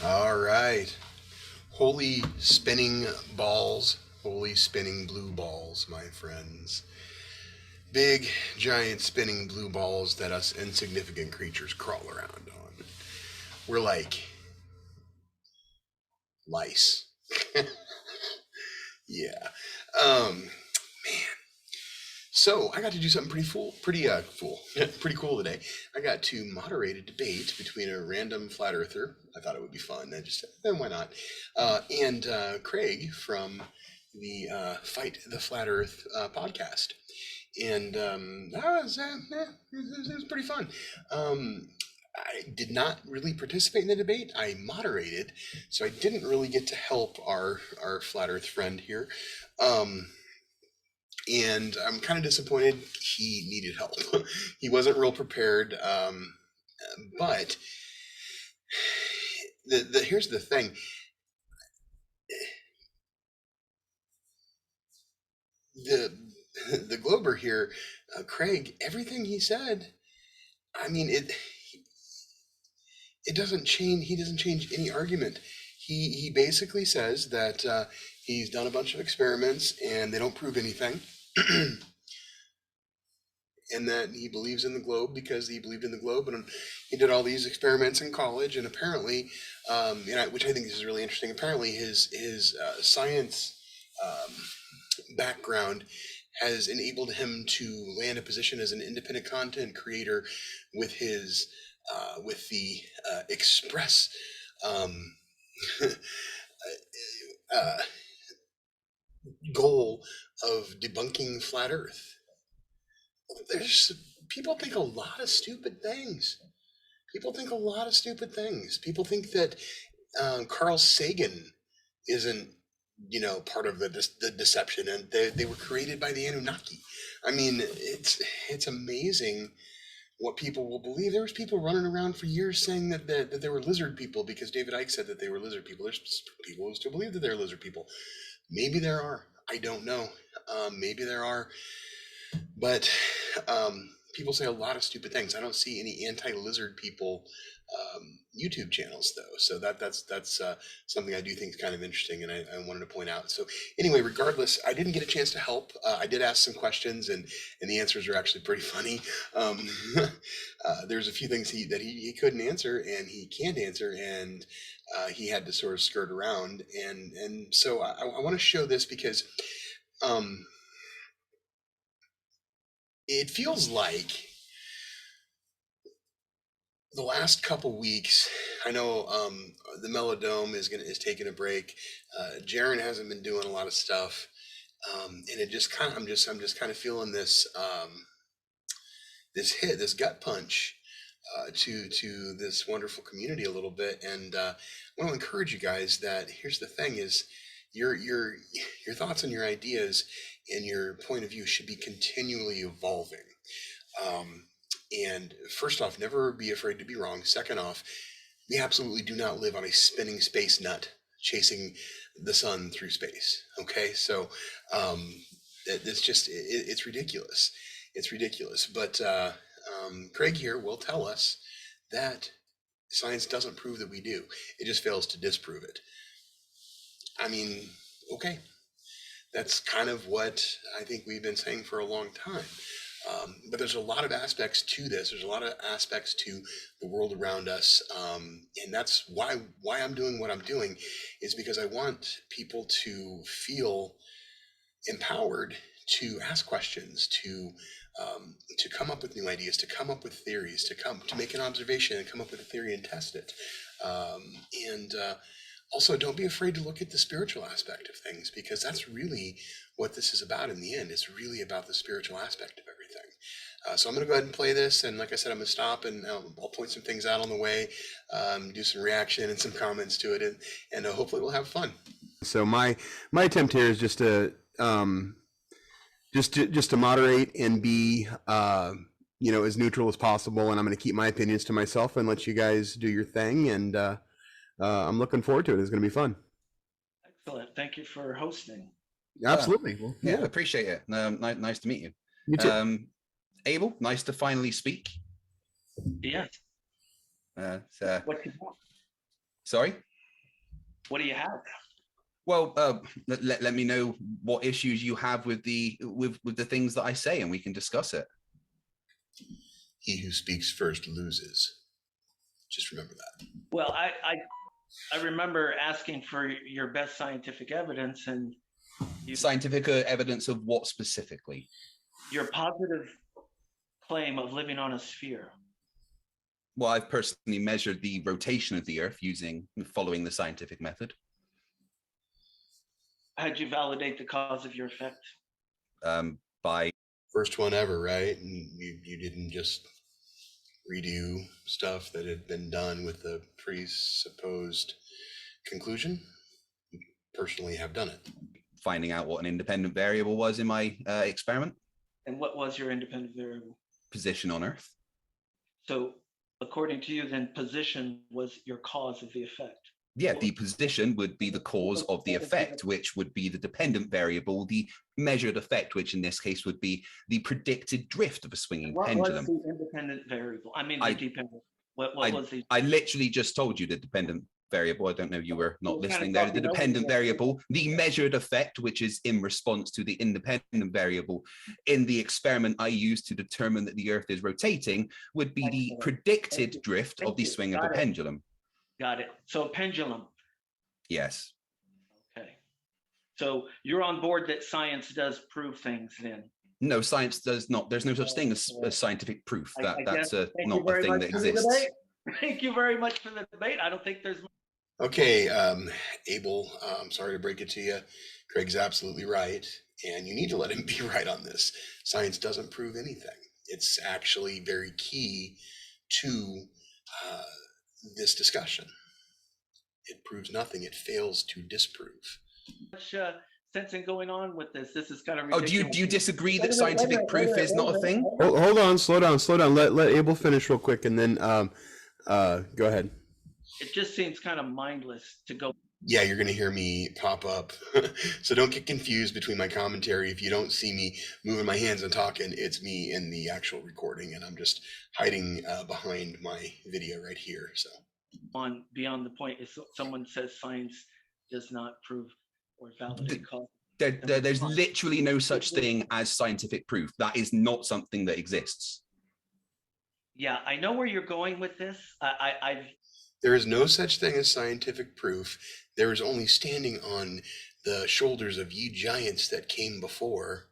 All right. Holy spinning balls, holy spinning blue balls, my friends. Big, giant spinning blue balls that us insignificant creatures crawl around on. We're like lice. Yeah. Man. So I got to do something pretty cool today. I got to moderate a debate between a random flat earther. I thought it would be fun. I just said, why not? And Craig from the Fight the Flat Earth podcast. And it was pretty fun. I did not really participate in the debate. I moderated, so I didn't really get to help our flat Earth friend here. Um, and I'm kind of disappointed. He needed help. He wasn't real prepared. But the here's the thing: the the Glober here, Craig. Everything he said. I mean, it doesn't change. He doesn't change any argument. He basically says that he's done a bunch of experiments and they don't prove anything. And that he believes in the globe because he believed in the globe, and he did all these experiments in college, and apparently, which I think is really interesting. Apparently, his science um, background has enabled him to land a position as an independent content creator with his with the express um, uh, goal of debunking flat Earth. There's people think a lot of stupid things. People think a lot of stupid things. People think that Carl Sagan isn't, part of the deception, and they were created by the Anunnaki. I mean, it's amazing what people will believe. There was people running around for years saying that they were lizard people because David Icke said that they were lizard people. There's people who still believe that they're lizard people. Maybe there are. I don't know. Maybe there are. But people say a lot of stupid things. I don't see any anti-lizard people YouTube channels though, so that's something I do think is kind of interesting, and I wanted to point out. So anyway, regardless, I didn't get a chance to help. I did ask some questions, and the answers are actually pretty funny. Um, there's a few things he couldn't answer, and he can't answer, and he had to sort of skirt around, and so I want to show this because. Um, it feels like the last couple weeks, I know the Melodome is taking a break. Jaron hasn't been doing a lot of stuff, and it just kind of I'm just kind of feeling this gut punch to this wonderful community a little bit, and I want to encourage you guys that here's the thing: is your thoughts and your ideas and your point of view should be continually evolving. Um, and first off, never be afraid to be wrong. Second off, we absolutely do not live on a spinning space nut chasing the sun through space. Okay, so um, it's just it's ridiculous. It's ridiculous. But Craig here will tell us that science doesn't prove that we do. It just fails to disprove it. I mean, okay, that's kind of what I think we've been saying for a long time. But there's a lot of aspects to this. There's a lot of aspects to the world around us, and that's why I'm doing what I'm doing, is because I want people to feel empowered to ask questions, to come up with new ideas, to come up with theories, to make an observation and come up with a theory and test it, and also, don't be afraid to look at the spiritual aspect of things, because that's really what this is about in the end. It's really about the spiritual aspect of everything. So I'm going to go ahead and play this. And like I said, I'm going to stop and I'll point some things out on the way, do some reaction and some comments to it. And hopefully we'll have fun. So my attempt here is just to just to moderate and be as neutral as possible. And I'm going to keep my opinions to myself and let you guys do your thing. And I'm looking forward to it. It's going to be fun. Excellent. Thank you for hosting. Absolutely. Well, yeah, appreciate it. Nice to meet you. You too. Abel, nice to finally speak. Yes. So, What you want? Sorry? What do you have? Well, let me know what issues you have with the things that I say, and we can discuss it. He who speaks first loses. Just remember that. Well, I remember asking for your best scientific evidence, and Scientific evidence of what specifically? your positive claim of living on a sphere. Well, I've personally measured the rotation of the Earth following the scientific method. How'd you validate the cause of your effect? By First one ever, right? And you didn't just redo stuff that had been done with the presupposed conclusion. You personally have done it. finding out what an independent variable was in my experiment. And what was your independent variable? Position on Earth. So according to you, then position was your cause of the effect. Yeah, the position would be the cause of the effect, which would be the dependent variable, the measured effect, which in this case would be the predicted drift of a swinging pendulum. What was the independent variable? I mean, the dependent. What was the? I literally just told you the dependent variable. I don't know, you were not listening there. The dependent variable, the measured effect, which is in response to the independent variable in the experiment I used to determine that the Earth is rotating, would be the predicted drift of the swing of a pendulum. Got it. So a pendulum. Yes. Okay. So you're on board that science does prove things then? No, science does not. There's no such thing as scientific proof. That's not a thing that exists. Thank you very much for the debate. I don't think there's. Okay, Abel, I'm sorry to break it to you. Craig's absolutely right, and you need to let him be right on this. Science doesn't prove anything. It's actually very key to this discussion. It proves nothing. It fails to disprove. Much sensing going on with this. This is kind of ridiculous. Oh, do you disagree that scientific proof is not a thing? Hold on, slow down. Let Abel finish real quick, and then go ahead. It just seems kind of mindless to go. Yeah, you're going to hear me pop up. So don't get confused between my commentary. If you don't see me moving my hands and talking, it's me in the actual recording, and I'm just hiding behind my video right here. So on beyond the point, if someone says science does not prove or validate cause. There's literally no such thing as scientific proof. That is not something that exists. Yeah, I know where you're going with this. there is no such thing as scientific proof. There is only standing on the shoulders of ye giants that came before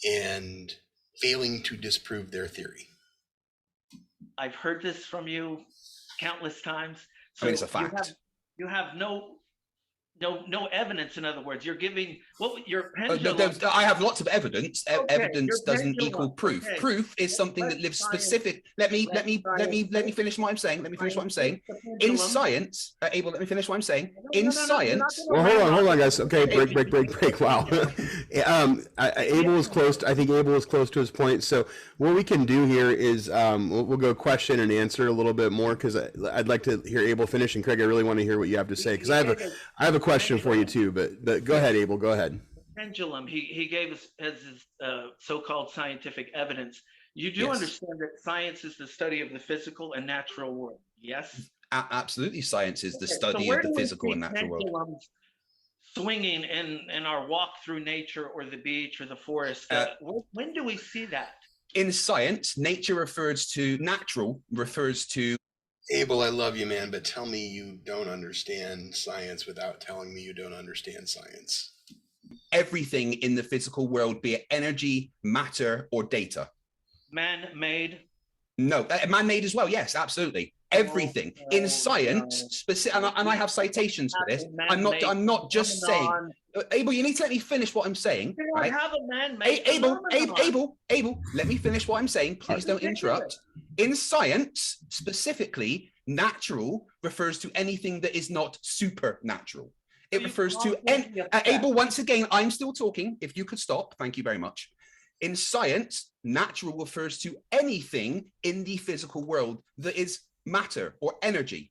and failing to disprove their theory. I've heard this from you countless times. So I mean, it's a fact. You have no evidence. In other words, you're giving your pendulum. I have lots of evidence. Okay, Evidence doesn't pendulum. equal proof. Okay. Proof is something that lives specific. Let me finish what I'm saying. Let me finish what I'm saying. In science, Abel, let me finish what I'm saying. In science. Well, hold on, guys. Okay, break. Wow. Abel is close. I think Abel is close to his point. So what we can do here is we'll go question and answer a little bit more, because I'd like to hear Abel finish, and Craig, I really want to hear what you have to say, because I have a question for you too. But go ahead, Abel. Go ahead. Pendulum. He gave us as his so-called scientific evidence. You do understand that science is the study of the physical and natural world. Yes. Absolutely, science is the study of the physical and natural world. Swinging in our walk through nature or the beach or the forest. When do we see that? In science, natural refers to. Abel, I love you, man, but tell me you don't understand science without telling me you don't understand science. Everything in the physical world, be it energy, matter, or data. Man-made? No, man-made as well. Yes, absolutely. Everything in science, and I have citations for this. I'm not just saying. Abel, you need to let me finish what I'm saying. Right? Have a man-made Abel, let me finish what I'm saying. Please don't interrupt. In science, specifically, natural refers to anything that is not supernatural. It refers to Abel. Once again, I'm still talking. If you could stop, thank you very much. In science, natural refers to anything in the physical world that is matter or energy.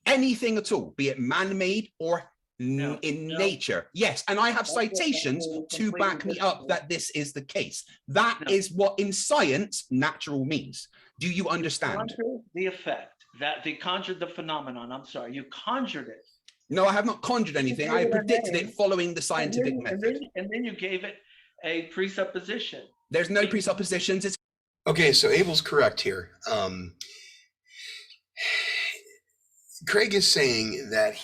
Anything at all, be it man-made or in nature. Yes, and I have citations to back me up that this is the case. That is what in science natural means. Do you understand? The effect. That they conjured the phenomenon. I'm sorry, you conjured it. No, I have not conjured anything. I predicted it following the scientific method. And then you gave it a presupposition. There's no presuppositions. It's Okay, so Abel's correct here. Craig is saying that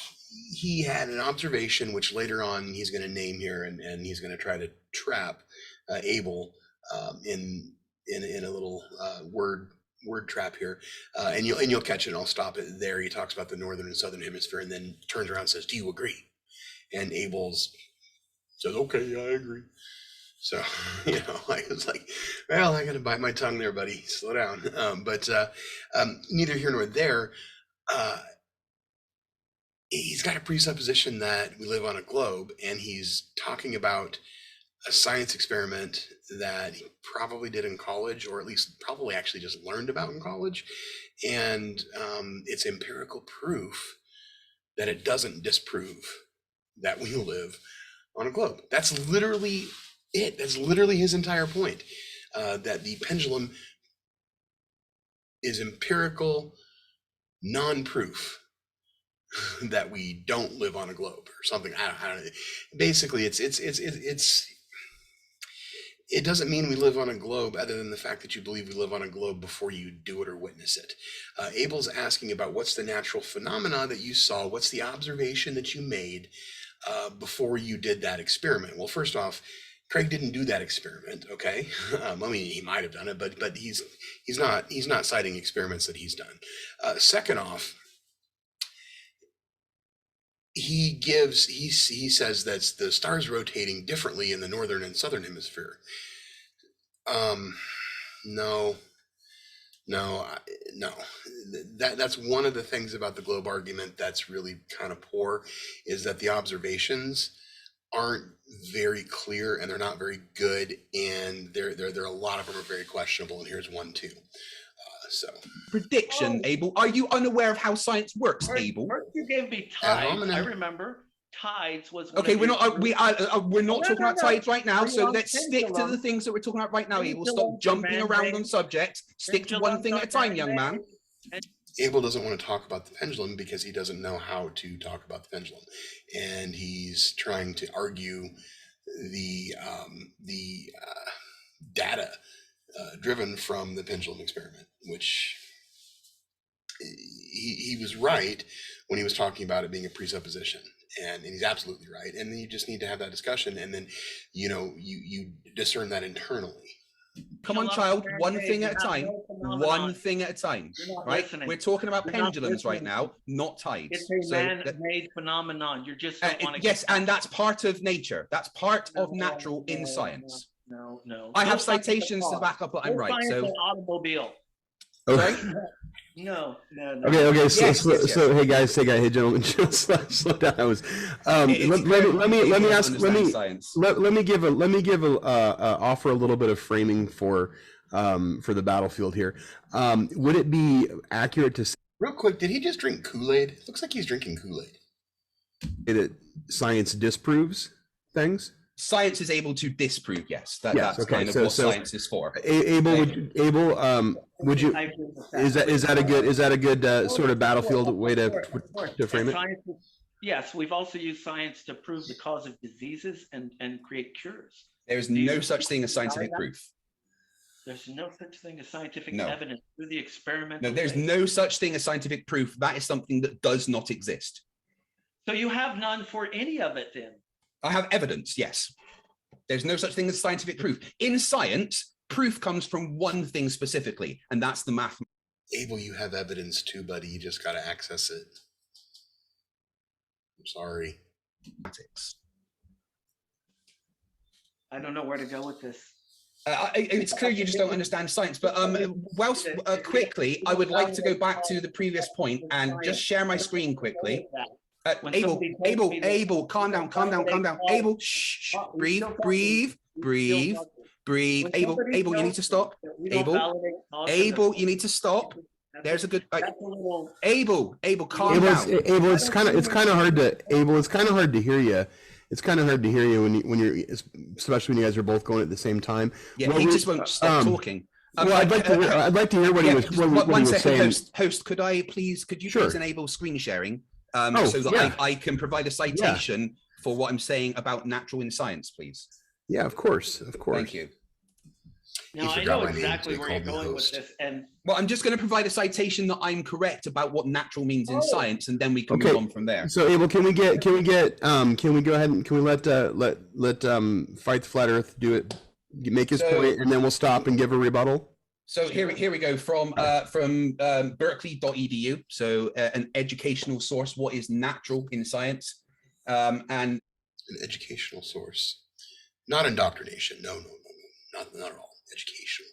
he had an observation, which later on he's going to name here, and he's going to try to trap Abel in a little word trap here, and you'll catch it. And I'll stop it there. He talks about the northern and southern hemisphere, and then turns around and says, "Do you agree?" And Abel's says, "Okay, yeah, I agree." So, I was like, well, I got to bite my tongue there, buddy. Slow down. But neither here nor there. He's got a presupposition that we live on a globe, and he's talking about a science experiment that he probably did in college, or at least probably actually just learned about in college. And it's empirical proof that it doesn't disprove that we live on a globe. That's literally it. That's literally his entire point, that the pendulum is empirical non-proof that we don't live on a globe or something. I don't know. Basically, it doesn't mean we live on a globe other than the fact that you believe we live on a globe before you do it or witness it. Abel's asking about what's the natural phenomena that you saw, what's the observation that you made before you did that experiment. Well, first off, Craig didn't do that experiment, okay? I mean, he might have done it, but he's not citing experiments that he's done. Second off, he says that the stars rotating differently in the northern and southern hemisphere. No. That's one of the things about the globe argument that's really kind of poor, is that the observations aren't very clear and they're not very good, and there are a lot of them are very questionable, and here's one too. Prediction, Abel. Are you unaware of how science works, Abel? First you gave me tides. I remember tides was okay. We're not talking about tides right now. So let's stick to the things that we're talking about right now, Abel. Stop jumping around on subjects. Stick to one thing at a time, young man. Abel doesn't want to talk about the pendulum because he doesn't know how to talk about the pendulum, and he's trying to argue the data driven from the pendulum experiment, which he was right when he was talking about it being a presupposition, and he's absolutely right. And then you just need to have that discussion, and then you discern that internally. Come on, child, one thing at a time. One thing at a time, right? We're talking about pendulums right now, not tides. It's a man-made phenomenon. You're just don't want to. Yes, and that's part of nature. That's part of natural in science. No. I have citations to back up what I'm right. So automobile. Sorry? No. Okay. So hey guys, hey gentlemen, slow down. Let me give offer a little bit of framing for the battlefield here. Would it be accurate to say, real quick, did he just drink Kool-Aid? Looks like he's drinking Kool-Aid. That science disproves things? Science is able to disprove, yes. That's okay. Kind of what science is for. Abel, would you? Is that a good sort of battlefield way to frame it? Yes, we've also used science to prove the cause of diseases and create cures. There is no such thing as scientific proof. There's no such thing as scientific evidence through the experiment. No, there's no such thing as scientific proof. That is something that does not exist. So you have none for any of it then? I have evidence, yes. There's no such thing as scientific proof. In science, proof comes from one thing specifically, and that's the math. Abel, you have evidence too, buddy. You just got to access it. I'm sorry. I don't know where to go with this. It's clear you just don't understand science, but whilst quickly, I would like to go back to the previous point and just share my screen quickly. Abel, calm down. Abel, shh, breathe. Abel, you need to stop. Abel, you need to stop. There's a good. Abel, calm down. Abel, it's kind of hard to hear you. It's kind of hard to hear you when you're, especially when you guys are both going at the same time. Yeah, he just won't stop talking. Well, I'd like to hear what he was, what he one was second, saying. host, could you Sure. please enable screen sharing so that yeah. I can provide a citation for what I'm saying about natural in science, please? Yeah, of course. Thank you. Now I know exactly where you're going with this, and Well, I'm just going to provide a citation that I'm correct about what natural means in science, and then we can move on from there. So Abel, can we go ahead and can we let Fight the Flat Earth do it, make his point, and then we'll stop and give a rebuttal? So here we go from berkeley.edu. So an educational source. What is natural in science? And an educational source, not indoctrination. No, not at all. Educational.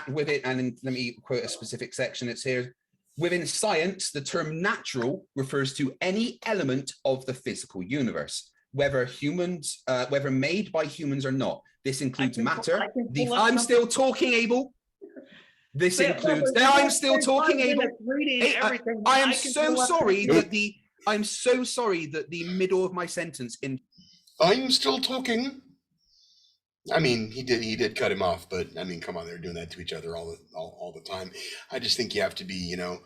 With it, and let me quote a specific section. It's here. Within science, the term natural refers to any element of the physical universe, whether made by humans or not. This includes matter. I'm still talking, Abel. This includes. I'm still talking, Abel. I'm so sorry that the middle of my sentence in. I'm still talking. I mean, he did cut him off, but I mean, come on, they're doing that to each other all the time. I just think you have to be, from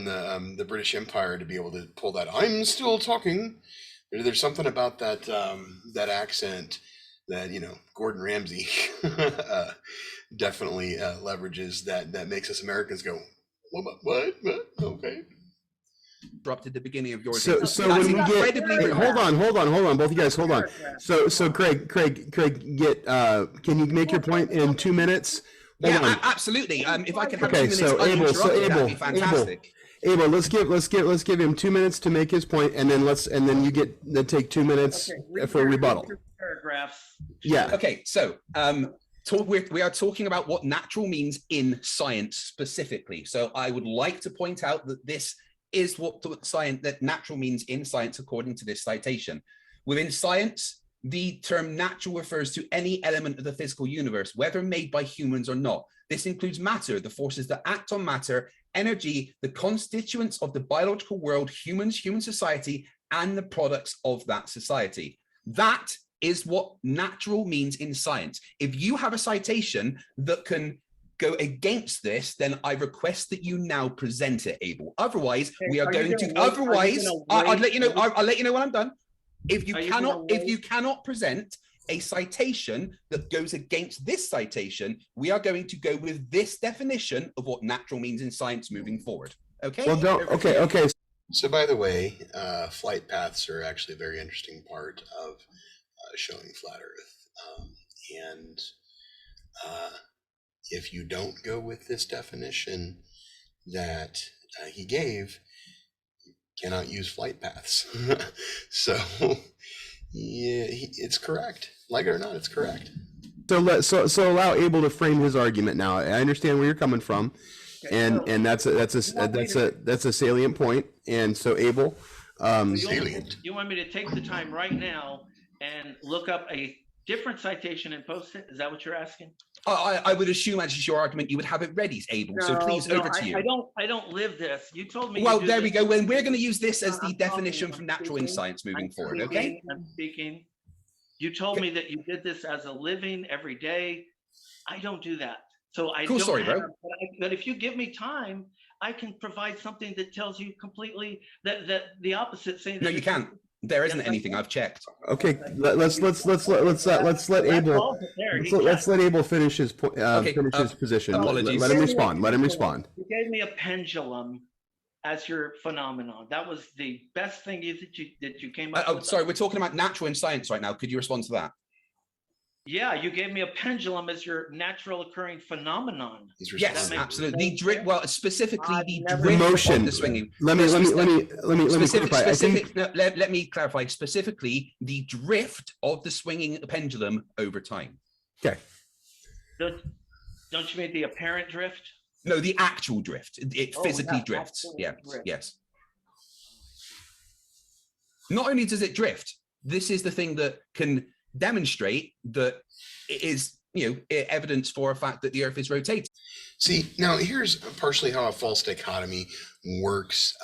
the British Empire to be able to pull that. I'm still talking. There's something about that that accent that Gordon Ramsay definitely leverages that makes us Americans go, what? Okay. Interrupted the beginning of your. So when we get, hold on, both you guys, hold on. So Craig, get can you make your point in 2 minutes? Yeah, absolutely. If I could have 2 minutes Abel, that'd be fantastic. Abel, let's give him 2 minutes to make his point, and then you take 2 minutes for rebuttal. Paragraphs. Yeah. Okay. So we are talking about what natural means in science specifically. So I would like to point out that this is what that natural means in science according to this citation. Within science, the term natural refers to any element of the physical universe, whether made by humans or not. This includes matter, the forces that act on matter, energy, the constituents of the biological world, humans, human society, and the products of that society. That is what natural means in science. If you have a citation that can go against this, then I request that you now present it, Abel. Otherwise, we are going to. Otherwise, I'll let you know. I'll let you know when I'm done. If you cannot present a citation that goes against this citation, we are going to go with this definition of what natural means in science moving forward. Okay. Well, okay. So, by the way, flight paths are actually a very interesting part of showing flat Earth, and if you don't go with this definition that he gave, you cannot use flight paths. So, yeah, it's correct. Like it or not, it's correct. So allow Abel to frame his argument now. I understand where you're coming from, and that's a salient point. And so Abel, salient. You want me to take the time right now and look up a different citation and post it? Is that what you're asking? I would assume, as your argument, you would have it ready, Abel. So please, over to you. I don't live this. You told me. Well, there we go. When we're going to use this as the definition from natural in science moving forward, okay? I'm speaking. You told me that you did this as a living every day. I don't do that. So I cool don't story, bro. But if you give me time, I can provide something that tells you completely that the opposite. Saying no, you can't. There isn't anything. I've checked. Okay, let's let Abel finish his point. Finish his position. Apologies. Let him respond. Let him respond. You gave me a pendulum as your phenomenon. That was the best thing that you came up with. Sorry, we're talking about natural in science right now. Could you respond to that? Yeah, you gave me a pendulum as your natural occurring phenomenon. Yes, absolutely. Well, specifically the motion of the swinging. Let me clarify. Let me clarify. Specifically, the drift of the swinging pendulum over time. Okay. Don't you mean the apparent drift? No, the actual drift. It physically drifts. Yeah. Yes. Not only does it drift, this is the thing that can demonstrate that it is, evidence for a fact that the Earth is rotating. See, now here's partially how a false dichotomy works.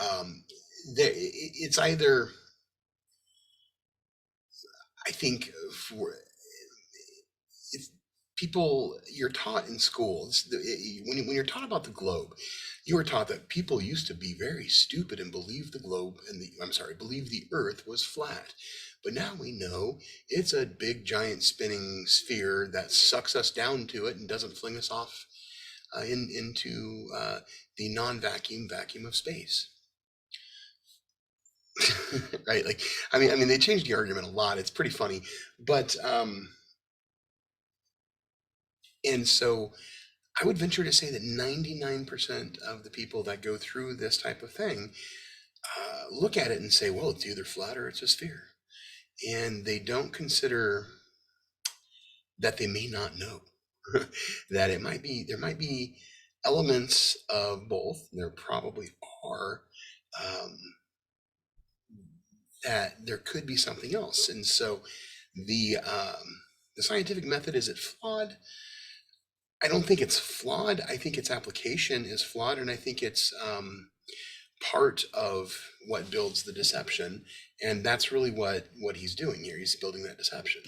It's either, I think, people, you're taught in school, when you're taught about the globe, you were taught that people used to be very stupid and believe the globe and believe the earth was flat. But now we know it's a big giant spinning sphere that sucks us down to it and doesn't fling us off into the vacuum of space. Right? Like, I mean, they changed the argument a lot. It's pretty funny, but and so I would venture to say that 99% of the people that go through this type of thing look at it and say, well, it's either flat or it's a sphere. And they don't consider that they may not know that there might be elements of both. There probably are, that there could be something else. And so the scientific method, is it flawed? I don't think it's flawed. I think its application is flawed, and I think it's part of what builds the deception, and that's really what he's doing here. He's building that deception.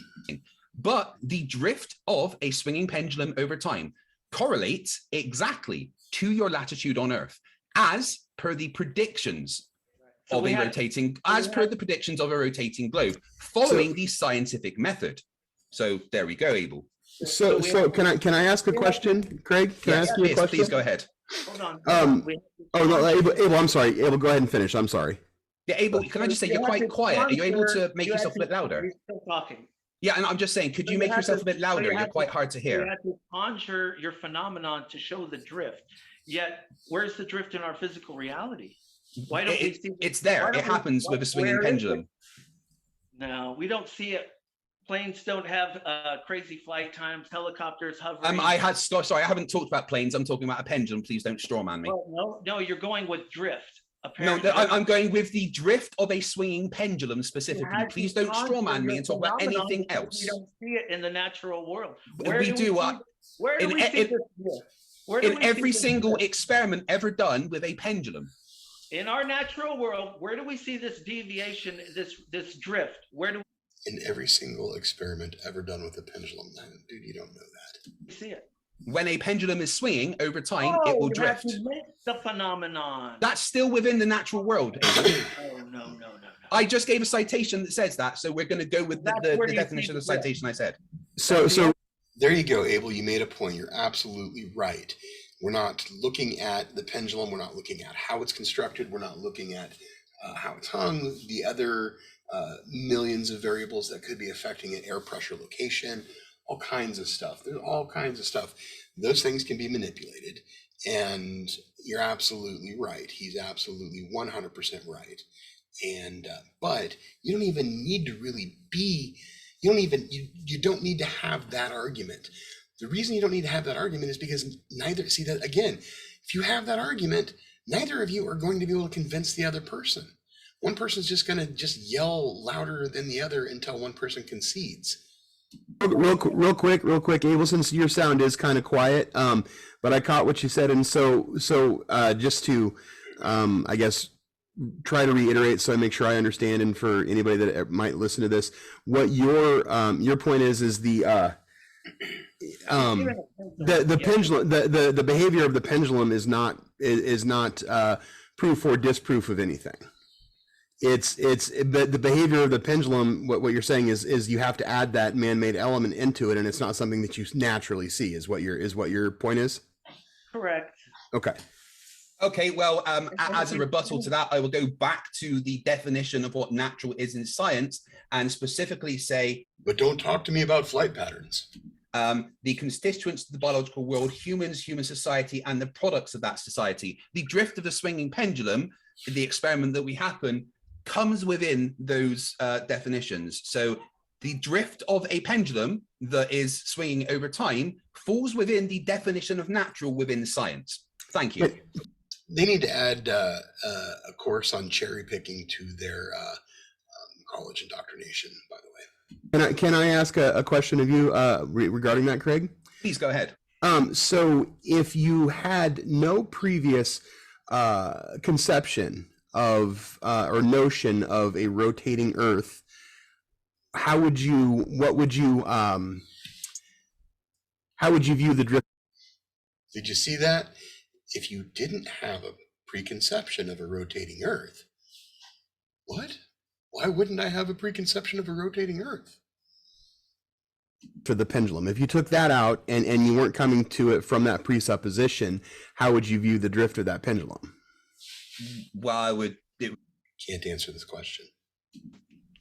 But the drift of a swinging pendulum over time correlates exactly to your latitude on Earth, as per the predictions of a rotating globe, following the scientific method. So there we go, Abel. So can I ask a question, Craig? Can I ask you a question? Please go ahead. Hold on. Oh no, Abel, I'm sorry. Abel, go ahead and finish. I'm sorry. Yeah, Abel, can I just say you're quite quiet? Are you able to make yourself a bit louder? You're still talking. Yeah, and I'm just saying, could you make yourself a bit louder? You're quite hard to hear. You have to conjure your phenomenon to show the drift. Yet, where's the drift in our physical reality? Why don't we see? It's there. It happens with a swinging pendulum. No, we don't see it. Planes don't have crazy flight times. Helicopters hovering. I haven't talked about planes. I'm talking about a pendulum. Please don't strawman me. Well, no, you're going with drift. Apparently. No, I'm going with the drift of a swinging pendulum specifically. Please don't strawman me and talk about anything else. We don't see it in the natural world. Where do we see this drift? In every single experiment ever done with a pendulum. In our natural world, where do we see this deviation, this drift? Where do we in every single experiment ever done with a pendulum? Dude, you don't know that. You see it. When a pendulum is swinging over time, it will drift. The phenomenon. That's still within the natural world. Oh, no. I just gave a citation that says that, so we're going to go with the definition of the citation I said. So there you go, Abel. You made a point. You're absolutely right. We're not looking at the pendulum. We're not looking at how it's constructed. We're not looking at how it's hung, the other millions of variables that could be affecting it, air pressure, location, all kinds of stuff. There's all kinds of stuff. Those things can be manipulated, and you're absolutely right. He's absolutely 100% right. And but you don't even need to really be. You don't need to have that argument. The reason you don't need to have that argument is because if you have that argument, neither of you are going to be able to convince the other person. One person's just going to yell louder than the other until one person concedes. Real quick, Abel, since your sound is kind of quiet, but I caught what you said, and so just to, I guess, try to reiterate so I make sure I understand, and for anybody that might listen to this, what your point is the pendulum, the behavior of the pendulum is not proof or disproof of anything. It's the behavior of the pendulum. What you're saying is you have to add that man-made element into it, and it's not something that you naturally see. Is what your point is? Correct. Okay, well, as a rebuttal to that, I will go back to the definition of what natural is in science, and specifically say, but don't talk to me about flight patterns. The constituents of the biological world, humans, human society, and the products of that society. The drift of the swinging pendulum, the experiment that we happen, comes within those definitions. So the drift of a pendulum that is swinging over time falls within the definition of natural within science. Thank you. They need to add a course on cherry picking to their college indoctrination, by the way. Can I ask a question of you regarding that, Craig? Please go ahead. So if you had no previous conception of or notion of a rotating Earth, what would you how would you view the drift? Did you see that? If you didn't have a preconception of a rotating Earth, what? Why wouldn't I have a preconception of a rotating Earth? For the pendulum, if you took that out and you weren't coming to it from that presupposition, how would you view the drift of that pendulum? Well, Can't answer this question.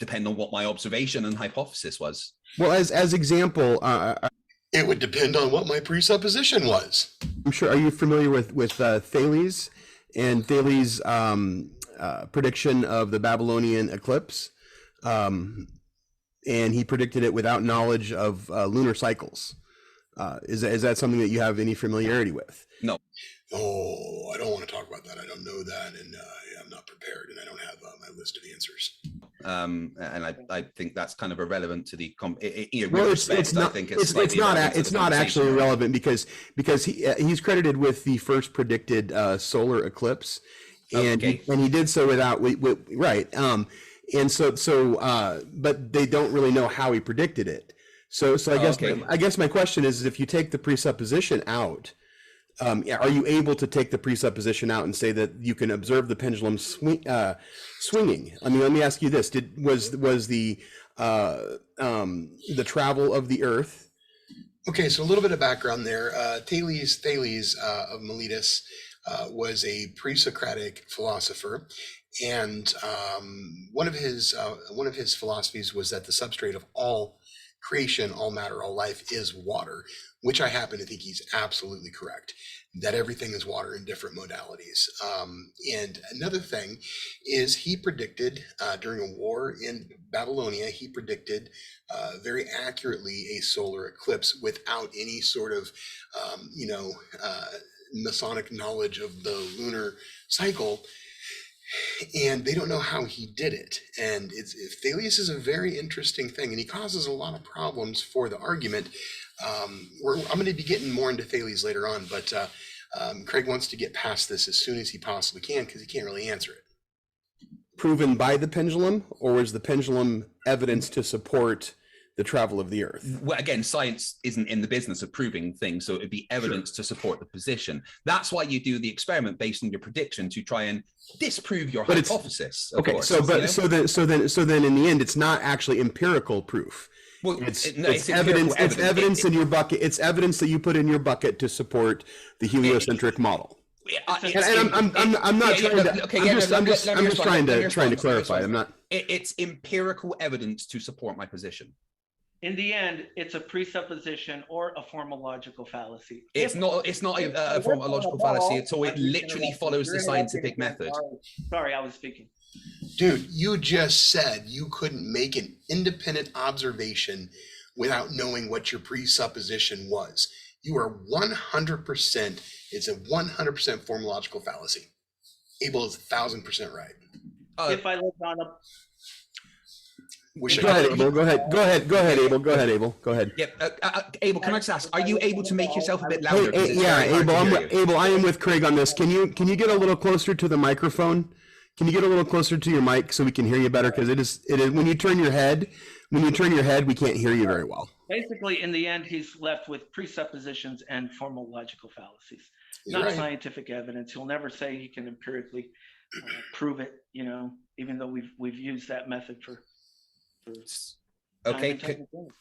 depend on what my observation and hypothesis was. Well, as example, It would depend on what my presupposition was. I'm sure. Are you familiar with Thales and Thales' prediction of the Babylonian eclipse? And he predicted it without knowledge of lunar cycles. Is that something that you have any familiarity with? No. Oh, I don't want to talk about that. I don't know that, and I'm not prepared, and I don't have my list of answers. And I think that's kind of irrelevant to the Well, it's not actually irrelevant because he's credited with the first predicted solar eclipse, and he did so without right. And but they don't really know how he predicted it. So I guess my question is, if you take the presupposition out, are you able to take the presupposition out and say that you can observe the pendulum swinging? I mean, let me ask you this: was the travel of the Earth? Okay, so a little bit of background there. Thales of Miletus was a pre-Socratic philosopher, and one of his philosophies was that the substrate of all creation, all matter, all life is water, which I happen to think he's absolutely correct, that everything is water in different modalities. And another thing is he predicted during a war in Babylonia, he predicted very accurately a solar eclipse without any sort of, Masonic knowledge of the lunar cycle. And they don't know how he did it. And Thales is a very interesting thing, and he causes a lot of problems for the argument. I'm going to be getting more into Thales later on, but Craig wants to get past this as soon as he possibly can because he can't really answer it. Proven by the pendulum, or is the pendulum evidence to support the travel of the Earth? Well, again, science isn't in the business of proving things, so it'd be evidence to support the position. That's why you do the experiment based on your prediction to try and disprove your hypothesis. Okay, course, so then in the end, it's not actually empirical proof. Well, it's evidence. It's evidence in your bucket. It's evidence that you put in your bucket to support the heliocentric model. I'm not trying to. I'm just trying to clarify. I'm not. It's empirical evidence to support my position. In the end, it's a presupposition or a formal logical fallacy. It's not a formal logical fallacy at all. It literally follows the scientific method. Sorry, I was speaking. Dude, you just said you couldn't make an independent observation without knowing what your presupposition was. You are 100%, it's a 100% formal logical fallacy. Abel is 1,000% right. If I lived on a... Go ahead, Abel. Go ahead, Abel. Go ahead. Yep. Abel, can I just ask, are you able to make yourself a bit louder? Yeah, Abel, I am with Craig on this. Can you get a little closer to the microphone? Can you get a little closer to your mic so we can hear you better? Because it is when you turn your head, we can't hear you very well. Basically, in the end, he's left with presuppositions and formal logical fallacies, not right. Scientific evidence. He'll never say he can empirically prove it. Even though we've used that method for okay.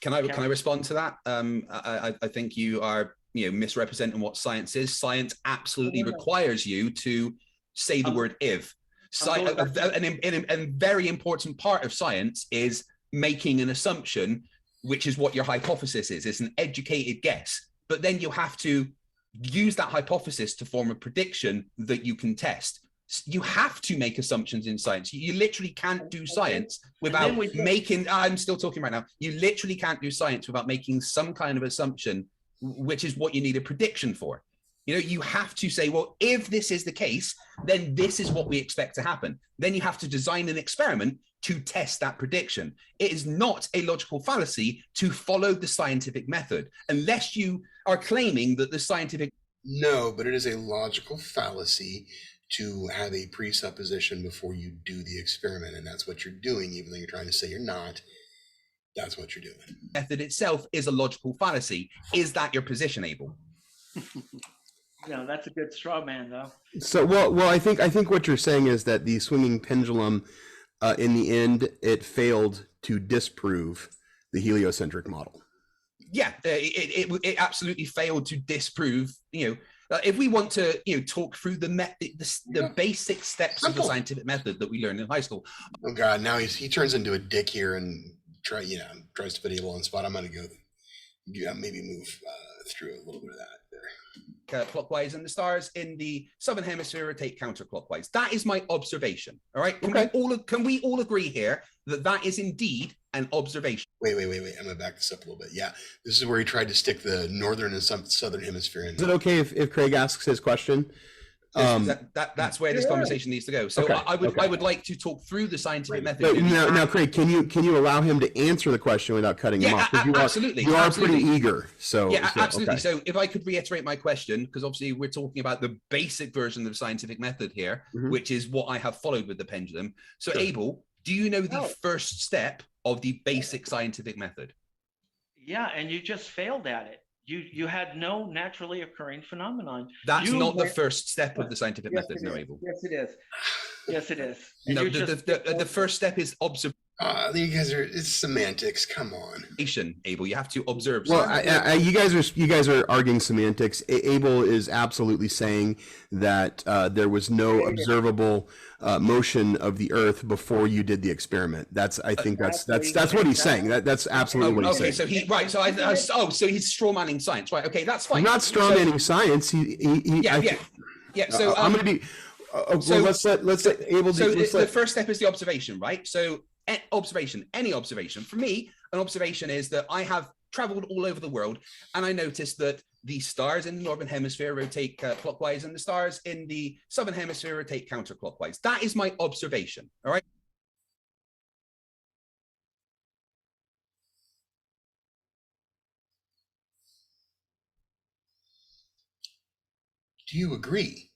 Can I respond to that? I think you are misrepresenting what science is. Science absolutely requires you to say the word if. A very important part of science is making an assumption, which is what your hypothesis is. It's an educated guess, but then you have to use that hypothesis to form a prediction that you can test. You have to make assumptions in science. You literally can't do science without making, I'm still talking right now. You literally can't do science without making some kind of assumption, which is what you need a prediction for. You have to say, well, if this is the case, then this is what we expect to happen. Then you have to design an experiment to test that prediction. It is not a logical fallacy to follow the scientific method, unless you are claiming that the scientific... No, but it is a logical fallacy to have a presupposition before you do the experiment. And that's what you're doing, even though you're trying to say you're not. That's what you're doing. Method itself is a logical fallacy. Is that your position, Abel? No, that's a good straw man, though. So, well, I think what you're saying is that the swinging pendulum, in the end, it failed to disprove the heliocentric model. Yeah, it absolutely failed to disprove. If we want to, talk through the basic steps of the scientific method that we learned in high school. Oh God, now he turns into a dick here and tries to put Abel on the spot. I'm gonna go, maybe move through a little bit of that there. Clockwise, and the stars in the southern hemisphere rotate counterclockwise. That is my observation. All right. Can we all agree here that is indeed an observation? Wait. I'm gonna back this up a little bit. Yeah, this is where he tried to stick the northern and southern hemisphere in. Is it okay if Craig asks his question? That's where this conversation needs to go. So I would like to talk through the scientific method. Now, Craig, can you allow him to answer the question without cutting him off? Absolutely. You are pretty eager. So absolutely. Okay. So if I could reiterate my question, because obviously we're talking about the basic version of the scientific method here, which is what I have followed with the pendulum. So sure. Abel, do you know the first step of the basic scientific method? Yeah, and you just failed at it. You had no naturally occurring phenomenon. That's not the first step of the scientific method, no, Abel. Yes, it is. Yes, it is. And no, the first step is observation. You guys it's semantics. Come on, Abel. You have to observe. Well, you guys are arguing semantics. Abel is absolutely saying that there was no observable motion of the Earth before you did the experiment. That's what he's saying. That's absolutely what he's saying. Okay, so he's straw manning science, right? Okay, that's fine. I'm not straw manning science. Yeah. So I'm going to be. Let's let Abel. So the first step is the observation, right? So any observation. For me, an observation is that I have traveled all over the world and I noticed that the stars in the northern hemisphere rotate clockwise and the stars in the southern hemisphere rotate counterclockwise. That is my observation, all right? Do you agree?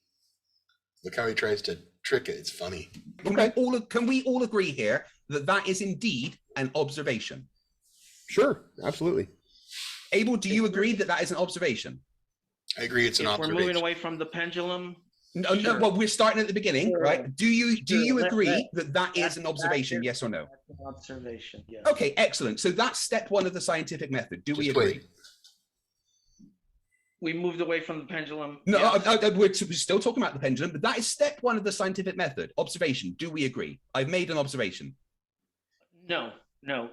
Look how he tries to trick it. It's funny. Can we all agree here that is indeed an observation? Sure, absolutely. Abel, do you agree that is an observation? I agree. It's an observation. We're moving away from the pendulum. No, sure. Well, we're starting at the beginning, right? Do you agree that is an observation? Yes or no? That's an observation. Yes. Okay, excellent. So that's step one of the scientific method. Do we agree? We moved away from the pendulum. No, we're still talking about the pendulum, but that is step one of the scientific method. Observation. Do we agree? I've made an observation. No.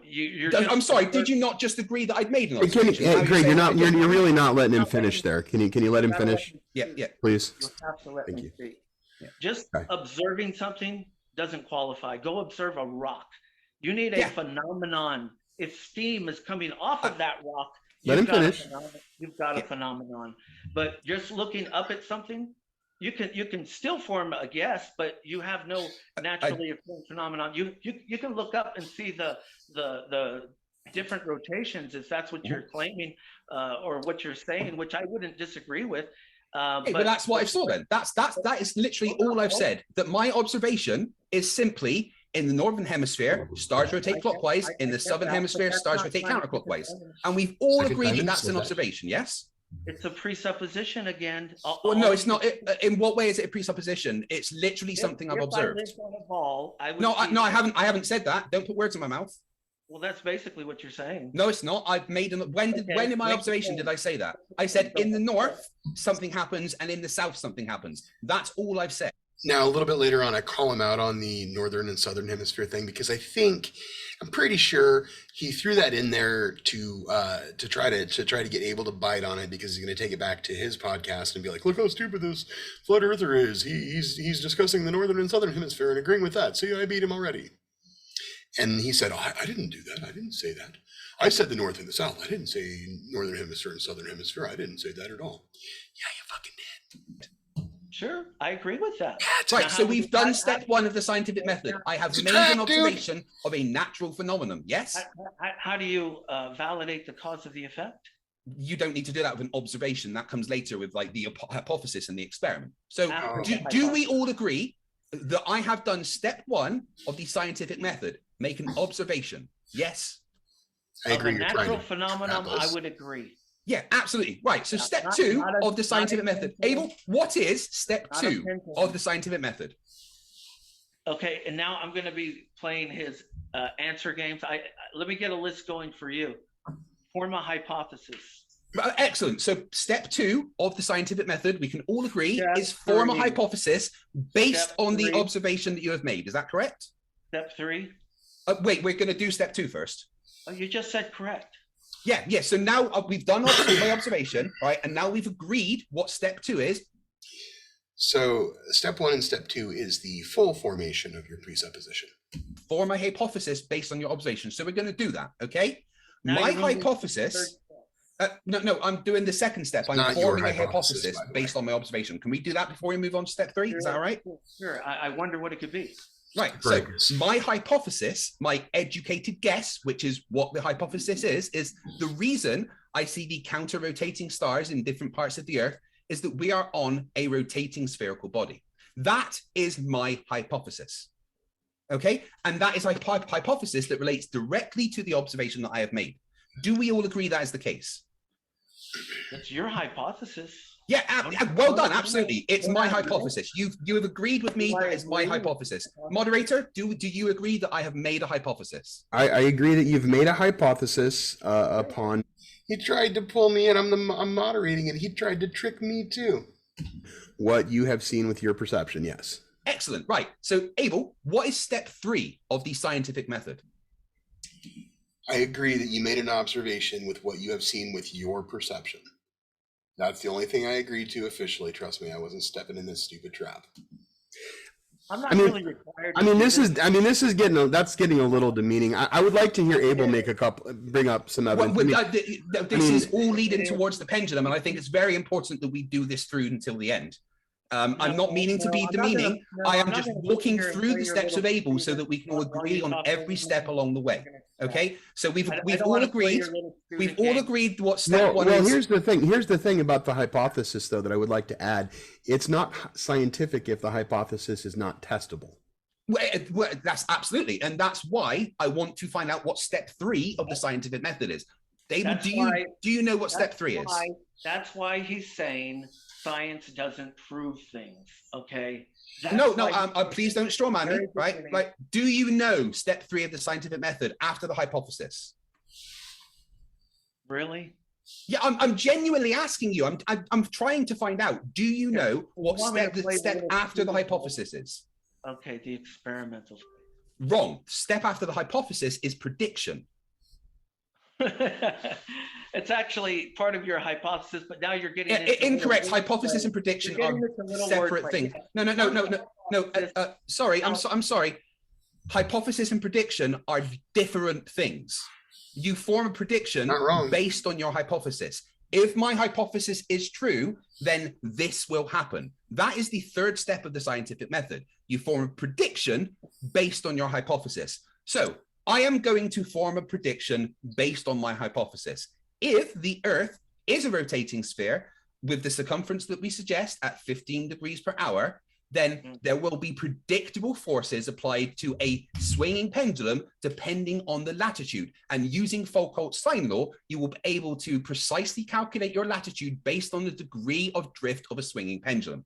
You're I'm sorry. Did you not just agree that I'd made an observation? Craig, you're really not letting him finish there. Can you let him finish? Yeah. Please. You have to let me speak. Yeah. Just observing something doesn't qualify. Go observe a rock. You need a phenomenon. If steam is coming off of that rock, let him finish. You've got a phenomenon. But just looking up at something, you can still form a guess, but you have no naturally occurring phenomenon. You can look up and see the different rotations if that's what you're claiming or what you're saying, which I wouldn't disagree with. But that's what I saw then. That is literally all I've said. That my observation is simply in the northern hemisphere, stars rotate clockwise. In the southern hemisphere, stars rotate counterclockwise. And we've all agreed that that's an observation, yes? It's a presupposition again. Well, no, it's not. In what way is it a presupposition? It's literally something I've observed. I haven't said that. Don't put words in my mouth. Well, that's basically what you're saying. No, it's not. I've made when in my observation did I say that? I said in the north something happens and in the south something happens. That's all I've said. Now, a little bit later on, I call him out on the northern and southern hemisphere thing because I'm pretty sure he threw that in there to try to get Abel to bite on it because he's going to take it back to his podcast and be like, look how stupid this flat earther is. He's discussing the northern and southern hemisphere and agreeing with that. See, I beat him already. And he said, I didn't do that. I didn't say that. I said the north and the south. I didn't say northern hemisphere and southern hemisphere. I didn't say that at all. Yeah, you fucking did. Sure, I agree with that. Right, so we've done step one of the scientific method. I have made an observation of a natural phenomenon, yes? How do you validate the cause of the effect? You don't need to do that with an observation. That comes later with like the hypothesis and the experiment. So do we all agree that I have done step one of the scientific method, make an observation? Yes? I agree. Of a You're trying natural to phenomenon, trap us. I would agree. Yeah, absolutely. Right. So Yeah, step not- two not a- of the scientific not method. intentional. Abel, what is step Not a two pendulum. of the scientific method? Okay, and now I'm going to be playing his answer games. Let me get a list going for you. Form a hypothesis. Excellent. So step two of the scientific method, we can all agree, Step is form a three. hypothesis based Step on the three. observation that you have made. Is that correct? Step 3. Wait, we're going to do step two first. Oh, you just said correct. Yeah. So now we've done my observation, right? And now we've agreed what step two is. So step 1 and step 2 is the full formation of your presupposition. Form a hypothesis based on your observation. So we're going to do that, okay? Now My you're gonna do the hypothesis. third step. No, I'm doing the second step. I'm not your forming a hypothesis, hypothesis by the based on my observation. Can we do that before we move on to step 3? Is that all right? Sure. I wonder what it could be. Right. Right. So my hypothesis, my educated guess, which is what the hypothesis is the reason I see the counter-rotating stars in different parts of the Earth is that we are on a rotating spherical body. That is my hypothesis. Okay? And that is a hypothesis that relates directly to the observation that I have made. Do we all agree that is the case? That's your hypothesis. Yeah, well done. Absolutely. It's my hypothesis. You have agreed with me that is my hypothesis. Moderator, do you agree that I have made a hypothesis? I agree that you've made a hypothesis upon He tried to pull me in. I'm moderating it. He tried to trick me too. what you have seen with your perception. Yes. Excellent. Right. So, Abel, what is step 3 of the scientific method? I agree that you made an observation with what you have seen with your perception. That's the only thing I agreed to officially. Trust me, I wasn't stepping in this stupid trap. I'm not I mean- really required. I mean, this is getting a little demeaning. I would like to hear Abel bring up some evidence. This is all leading towards the pendulum, and I think it's very important that we do this through until the end. I'm not meaning to be demeaning. I am just walking through the steps of Abel so that we can all agree on every step along the way. Okay, so we've all agreed. We've all agreed what step one Well, is. here's the thing. Here's the thing about the hypothesis, though, that I would like to add. It's not scientific if the hypothesis is not testable. Well, that's absolutely, and that's why I want to find out what step 3 of the scientific method is. Abel, do you know what step 3 is? That's why he's saying science doesn't prove things. Okay. No, please don't strawman me, right? beginning. Like, do you know step 3 of the scientific method after the hypothesis? Really? Yeah, I'm genuinely asking you. I'm trying to find out. Do you know what You want me to step the play step little after the football? hypothesis is? Okay, the experimental. Wrong. Step after the hypothesis is prediction. It's actually part of your hypothesis, but now you're getting Incorrect. into Hypothesis wordplay. and prediction You're are getting into little separate wordplay. things. Yeah. No. Sorry, I'm sorry. Hypothesis and prediction are different things. You form a prediction Not wrong. based on your hypothesis. If my hypothesis is true, then this will happen. That is the third step of the scientific method. You form a prediction based on your hypothesis. So I am going to form a prediction based on my hypothesis. If the Earth is a rotating sphere with the circumference that we suggest at 15 degrees per hour, then there will be predictable forces applied to a swinging pendulum depending on the latitude. And using Foucault's sine law, you will be able to precisely calculate your latitude based on the degree of drift of a swinging pendulum.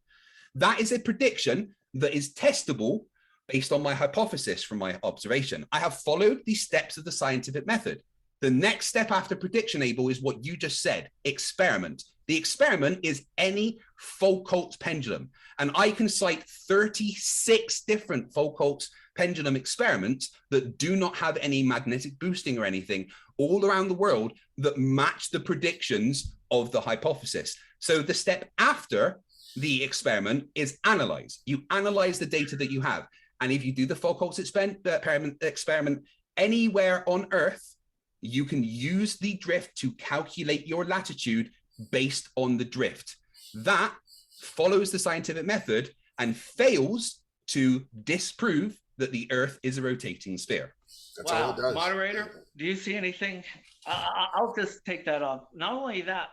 That is a prediction that is testable based on my hypothesis from my observation. I have followed the steps of the scientific method. The next step after prediction, Abel, is what you just said, experiment. The experiment is any Foucault's pendulum. And I can cite 36 different Foucault's pendulum experiments that do not have any magnetic boosting or anything all around the world that match the predictions of the hypothesis. So the step after the experiment is analyze. You analyze the data that you have. And if you do the Foucault's experiment anywhere on Earth, you can use the drift to calculate your latitude based on the drift. That follows the scientific method and fails to disprove that the Earth is a rotating sphere. That's all it does. Moderator, do you see anything? I'll just take that off. Not only that,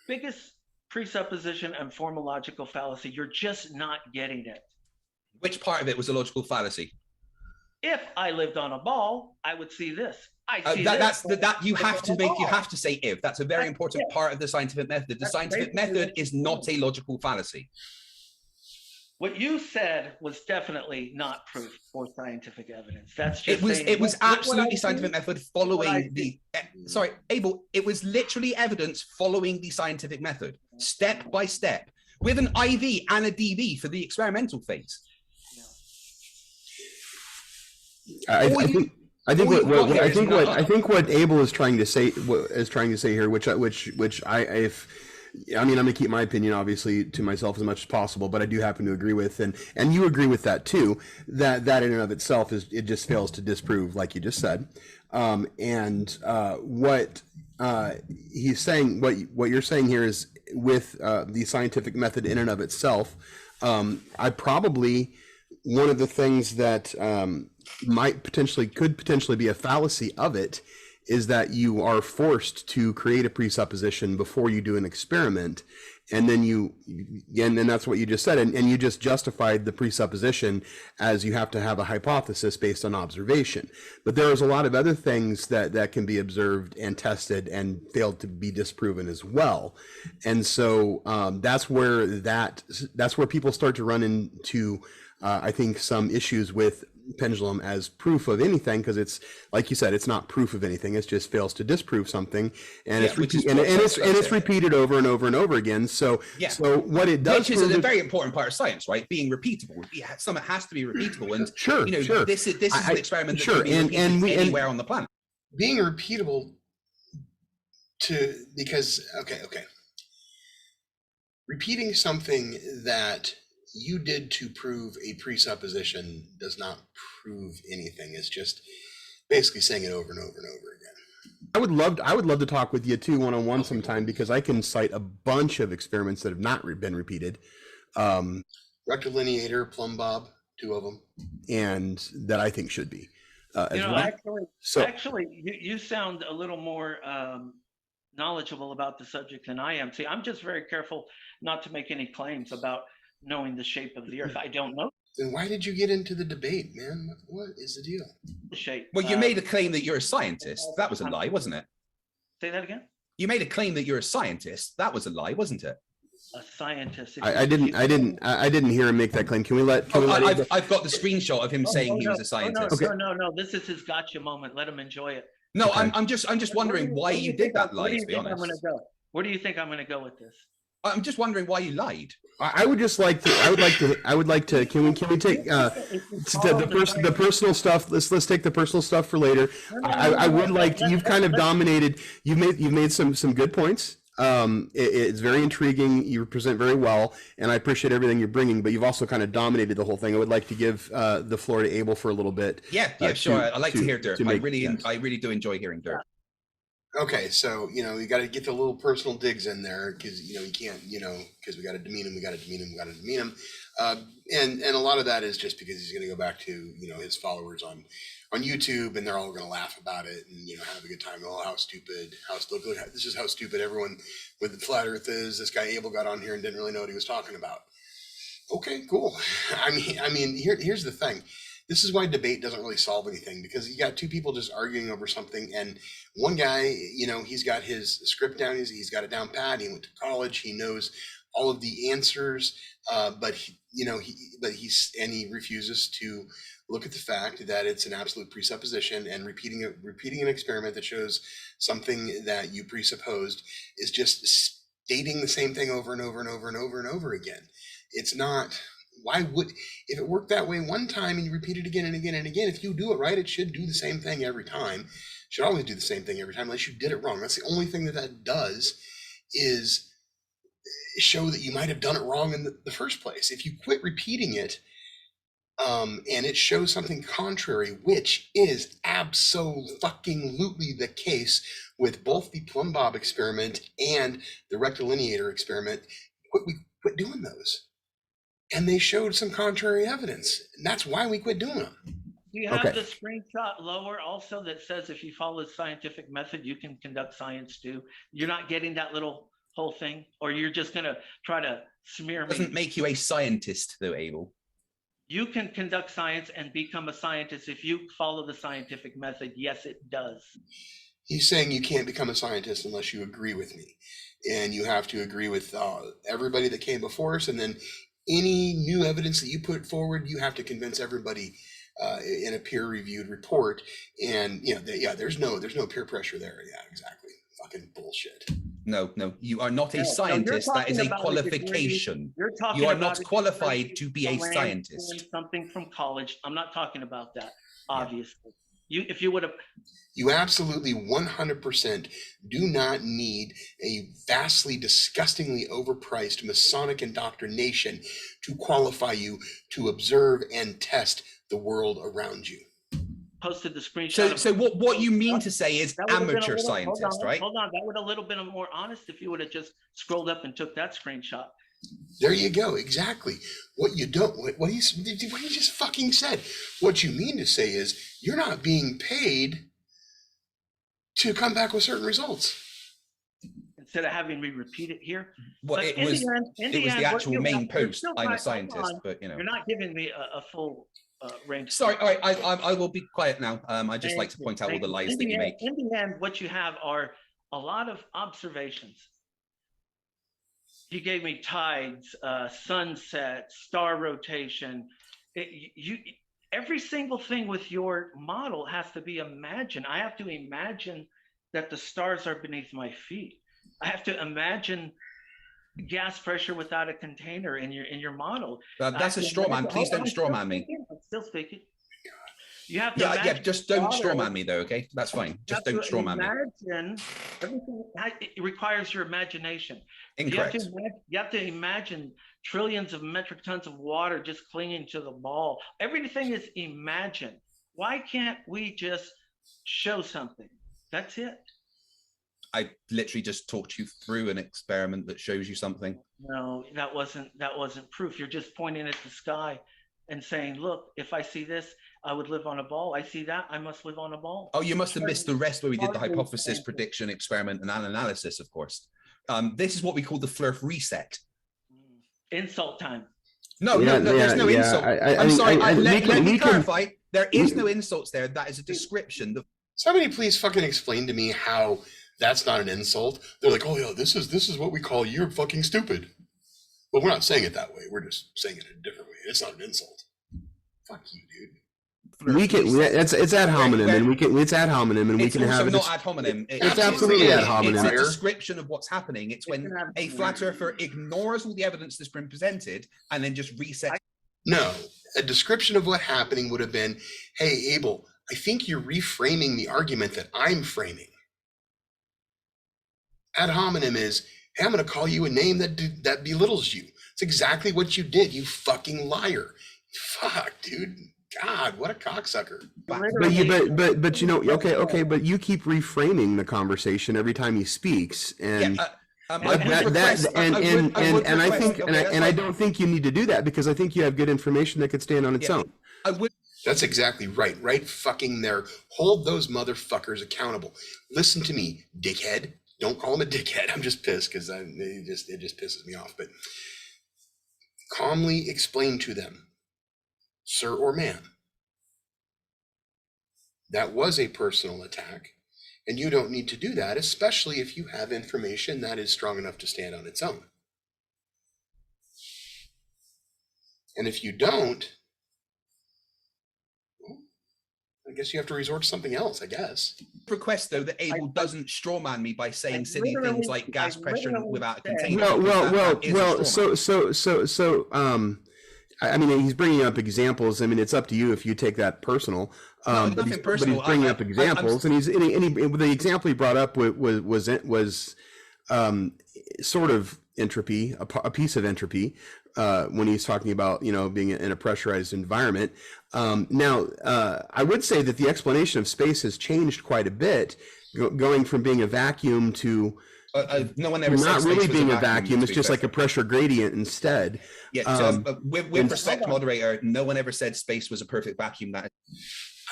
biggest presupposition and formological fallacy, you're just not getting it. Which part of it was a logical fallacy? If I lived on a ball, I would see this. I see you have to say if. That's a very That's important it. part of the scientific method. The That's scientific basically method what is you're not a saying. logical fallacy. What you said was definitely not proof or scientific evidence. That's just It was absolutely see, scientific method what I following see. the sorry, Abel, it was literally evidence following the scientific method, step by step, with an IV and a DV for the experimental phase. I think what Abel is trying to say here, which I mean, I'm going to keep my opinion obviously to myself as much as possible, but I do happen to agree with, and you agree with that too, that in and of itself it just fails to disprove, like you just said. What he's saying, what you're saying here is with the scientific method in and of itself, one of the things that could potentially be a fallacy of it is that you are forced to create a presupposition before you do an experiment, and then that's what you just said, and you just justified the presupposition as you have to have a hypothesis based on observation. But there's a lot of other things that can be observed and tested and failed to be disproven as well, and so that's where people start to run into I think some issues with pendulum as proof of anything, because it's like you said, it's not proof of anything, it just fails to disprove something, and it's repeated over and over and over again. So what it does, which is a very important part of science, right? Being repeatable. Something has to be repeatable, and this is an experiment that can be repeated anywhere on the planet. Being repeatable repeating something that you did to prove a presupposition does not prove anything. It's just basically saying it over and over and over again. I would love to talk with you too one-on-one sometime, because I can cite a bunch of experiments that have not been repeated. Rectilineator, plumb bob, 2 of them, and that I think should be. Actually, you sound a little more knowledgeable about the subject than I am. See, I'm just very careful not to make any claims about knowing the shape of the earth. I don't know. Then why did you get into the debate, man? What is the deal? The shape. Well, you made a claim that you're a scientist. That was a lie, wasn't it? Say that again? You made a claim that you're a scientist. That was a lie, wasn't it? A scientist. I didn't hear him make that claim. I've got the screenshot of him saying he was a scientist. No. This is his gotcha moment. Let him enjoy it. No, okay. I'm just wondering why you did that lie, to be honest. Where do you think I'm going to go with this? I'm just wondering why you lied. I would like to. Can we take the personal stuff? Let's take the personal stuff for later. I would like to. You've kind of dominated. You've made some good points. It's very intriguing. You present very well, and I appreciate everything you're bringing. But you've also kind of dominated the whole thing. I would like to give the floor to Abel for a little bit. Yeah, sure. I like to hear dirt. I really do enjoy hearing dirt. Okay, so you got to get the little personal digs in there, because you can't, because we got to demean him, and a lot of that is just because he's going to go back to his followers on YouTube, and they're all going to laugh about it and have a good time. Oh, how stupid! Look, this is how stupid everyone with the flat Earth is. This guy Abel got on here and didn't really know what he was talking about. Okay, cool. I mean, here's the thing. This is why debate doesn't really solve anything, because you got 2 people just arguing over something, and one guy, he's got his script down, he's got it down pat, he went to college, he knows all of the answers, but he refuses to look at the fact that it's an absolute presupposition, and repeating an experiment that shows something that you presupposed is just stating the same thing over and over and over and over and over again. It's not. Why would, if it worked that way one time and you repeat it again and again and again, if you do it right, it should do the same thing every time. It should always do the same thing every time, unless you did it wrong. That's the only thing that does, is show that you might have done it wrong in the first place. If you quit repeating it, and it shows something contrary, which is absolutely the case with both the plumb bob experiment and the rectilineator experiment, quit doing those. And they showed some contrary evidence, and that's why we quit doing them. Do you have the screenshot lower also that says if you follow the scientific method, you can conduct science too? You're not getting that little whole thing, or you're just going to try to smear me? Doesn't make you a scientist, though, Abel. You can conduct science and become a scientist if you follow the scientific method. Yes, it does. He's saying you can't become a scientist unless you agree with me. And you have to agree with everybody that came before us. And then any new evidence that you put forward, you have to convince everybody in a peer-reviewed report. And there's no peer pressure there. Yeah, exactly. Fucking bullshit. No, you are not a scientist. That is a qualification. You are not qualified to be a scientist. Something from college. I'm not talking about that, obviously. If you would have. You absolutely 100% do not need a vastly, disgustingly overpriced Masonic indoctrination to qualify you to observe and test the world around you. Posted the screenshot. So what you mean to say is amateur scientist, right? Hold on, that would have a little bit more honest if you would have just scrolled up and took that screenshot. There you go. Exactly. What you just fucking said. What you mean to say is you're not being paid to come back with certain results. Instead of having me repeat it here. Well, it was the actual main post. I'm a scientist, but you're not giving me a full range. Sorry, all right, I will be quiet now. I just like to point out all the lies that you make. In the end, what you have are a lot of observations. You gave me tides, sunsets, star rotation. Every single thing with your model has to be imagined. I have to imagine that the stars are beneath my feet. I have to imagine gas pressure without a container in your model. That's a straw man. Please don't straw man me. I'm still speaking. You have to just don't straw man me though, okay? That's fine. Just don't straw man me. Imagine everything. It requires your imagination. Incorrect. You have to imagine trillions of metric tons of water just clinging to the ball. Everything is imagined. Why can't we just show something? That's it. I literally just talked you through an experiment that shows you something. No, that wasn't proof. You're just pointing at the sky and saying, look, if I see this, I would live on a ball. I see that, I must live on a ball. Oh, you must have missed the rest where we did the hypothesis, prediction, experiment, and analysis, of course. This is what we call the FTFE reset. Insult time. No, there's no insult. I'm sorry, let me clarify. There is no insults there. That is a description. Somebody please fucking explain to me how that's not an insult. They're like, oh yeah, this is what we call you're fucking stupid. But we're not saying it that way. We're just saying it a different way. It's not an insult. Fuck you, dude. It's ad hominem, and it's ad hominem, and we can have it. It's not ad hominem. It's absolutely ad hominem. It's a description of what's happening. It's when a flat earther ignores all the evidence that's been presented and then just resets. No, a description of what happening would have been, hey, Abel, I think you're reframing the argument that I'm framing. Ad hominem is, hey, I'm going to call you a name that belittles you. It's exactly what you did, you fucking liar. Fuck, dude. God, what a cocksucker. But you know, okay, but you keep reframing the conversation every time he speaks, and I don't think you need to do that, because I think you have good information that could stand on its own. That's exactly right. Right fucking there. Hold those motherfuckers accountable. Listen to me, dickhead. Don't call him a dickhead. I'm just pissed because it just pisses me off. But calmly explain to them, sir or ma'am, that was a personal attack, and you don't need to do that, especially if you have information that is strong enough to stand on its own. And if you don't, well, I guess you have to resort to something else, I guess. Request though that Abel doesn't strawman me by saying silly things like gas pressure without a container. I mean, he's bringing up examples. I mean, it's up to you if you take that personal. But he's bringing up examples, and the example he brought up was sort of entropy, a piece of entropy, when he's talking about, you know, being in a pressurized environment. Now, I would say that the explanation of space has changed quite a bit, going from being a vacuum to no one ever not really being a vacuum. It's just like a pressure gradient instead. Yeah. With respect, moderator, no one ever said space was a perfect vacuum. That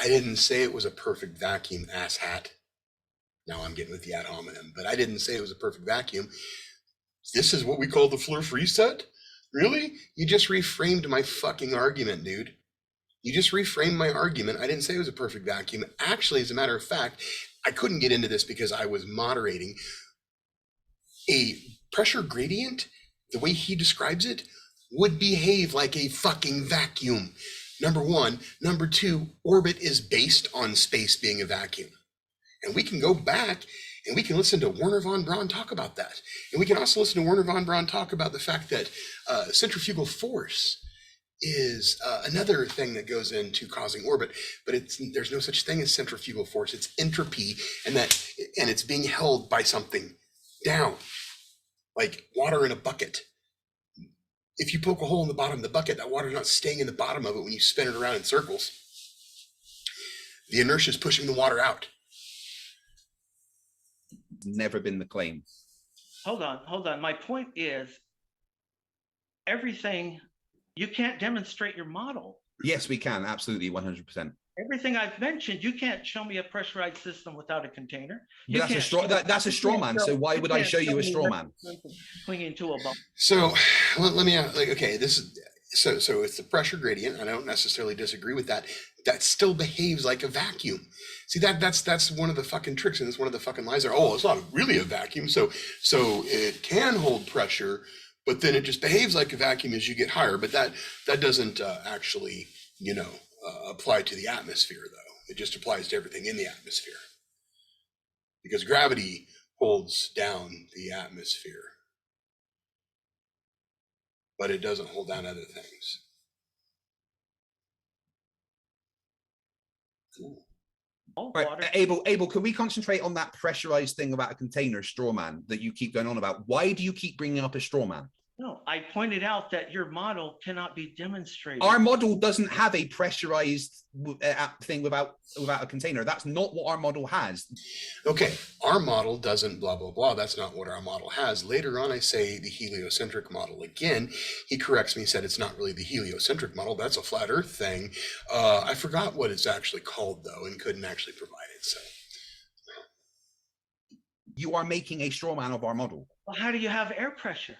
I didn't say it was a perfect vacuum, asshat. Now I'm getting with the ad hominem, but I didn't say it was a perfect vacuum. This is what we call the FTFE reset. Really? You just reframed my fucking argument, dude. You just reframed my argument. I didn't say it was a perfect vacuum. Actually, as a matter of fact, I couldn't get into this because I was moderating. A pressure gradient, the way he describes it, would behave like a fucking vacuum. Number one. Number two, orbit is based on space being a vacuum. And we can go back and we can listen to Werner von Braun talk about that. And we can also listen to Werner von Braun talk about the fact that centrifugal force is another thing that goes into causing orbit, but there's no such thing as centrifugal force. It's entropy, and it's being held by something down, like water in a bucket. If you poke a hole in the bottom of the bucket, that water's not staying in the bottom of it when you spin it around in circles. The inertia is pushing the water out. Never been the claim. Hold on. My point is, everything, you can't demonstrate your model. Yes, we can. Absolutely. 100%. Everything I've mentioned, you can't show me a pressurized system without a container. That's a straw man. So why would I show you a straw man? Clinging to a bump. So let me okay, this is so it's the pressure gradient. I don't necessarily disagree with that. That still behaves like a vacuum. See, that's one of the fucking tricks, and it's one of the fucking lies there. Oh, it's not really a vacuum, so it can hold pressure, but then it just behaves like a vacuum as you get higher. But that doesn't actually, apply to the atmosphere, though. It just applies to everything in the atmosphere, because gravity holds down the atmosphere, but it doesn't hold down other things. Cool. Right, Abel, can we concentrate on that pressurized thing about a container straw man that you keep going on about? Why do you keep bringing up a straw man? No, I pointed out that your model cannot be demonstrated. Our model doesn't have a pressurized thing without a container. That's not what our model has. Okay, our model doesn't blah, blah, blah. That's not what our model has. Later on, I say the heliocentric model. Again, he corrects me, said it's not really the heliocentric model. That's a flat earth thing. I forgot what it's actually called, though, and couldn't actually provide it. So you are making a straw man of our model. Well, how do you have air pressure?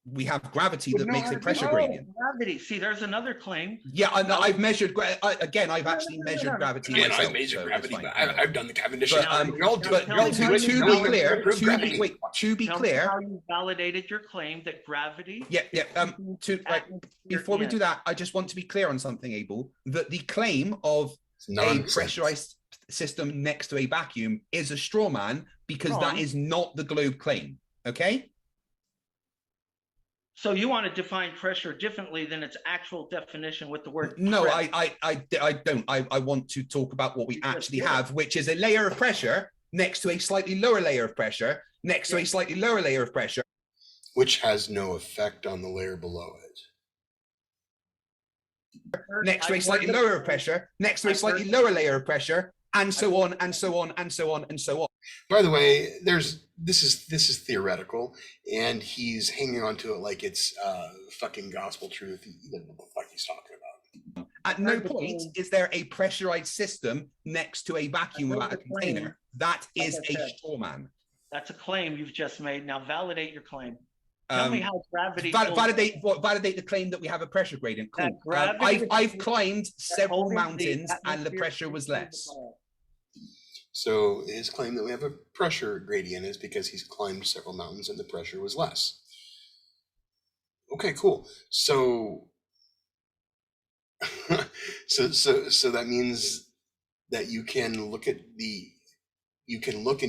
We have gravity that makes a pressure gradient. Gravity. See, there's another claim. Yeah, I've measured. I've actually measured gravity. Yeah, myself, I've measured so gravity. fine. I've done the Cavendish But, Experiment. to be clear, How you validated your claim that gravity. Before we do that, I just want to be clear on something, Abel. That the claim of a pressurized system next to a vacuum is a straw man, because that is not the globe claim. Okay. So you want to define pressure differently than its actual definition with the word? No, press. I don't. I want to talk about what we actually have, which is a layer of pressure next to a slightly lower layer of pressure, next to a slightly lower layer of pressure, which has no effect on the layer below it. Next to a slightly lower pressure, next to a slightly lower layer of pressure, and so on, and so on, and so on, and so on. By the way, this is theoretical, and he's hanging on to it like it's fucking gospel truth. He doesn't know what the fuck he's talking about. At no point is there a pressurized system next to a vacuum without a container. That is a straw man. That's a claim you've just made. Now validate your claim. Tell me how gravity. Validate the claim that we have a pressure gradient. Cool. I've climbed several mountains and the pressure was less. So his claim that we have a pressure gradient is because he's climbed several mountains and the pressure was less. Okay, cool. So so that means that you can look and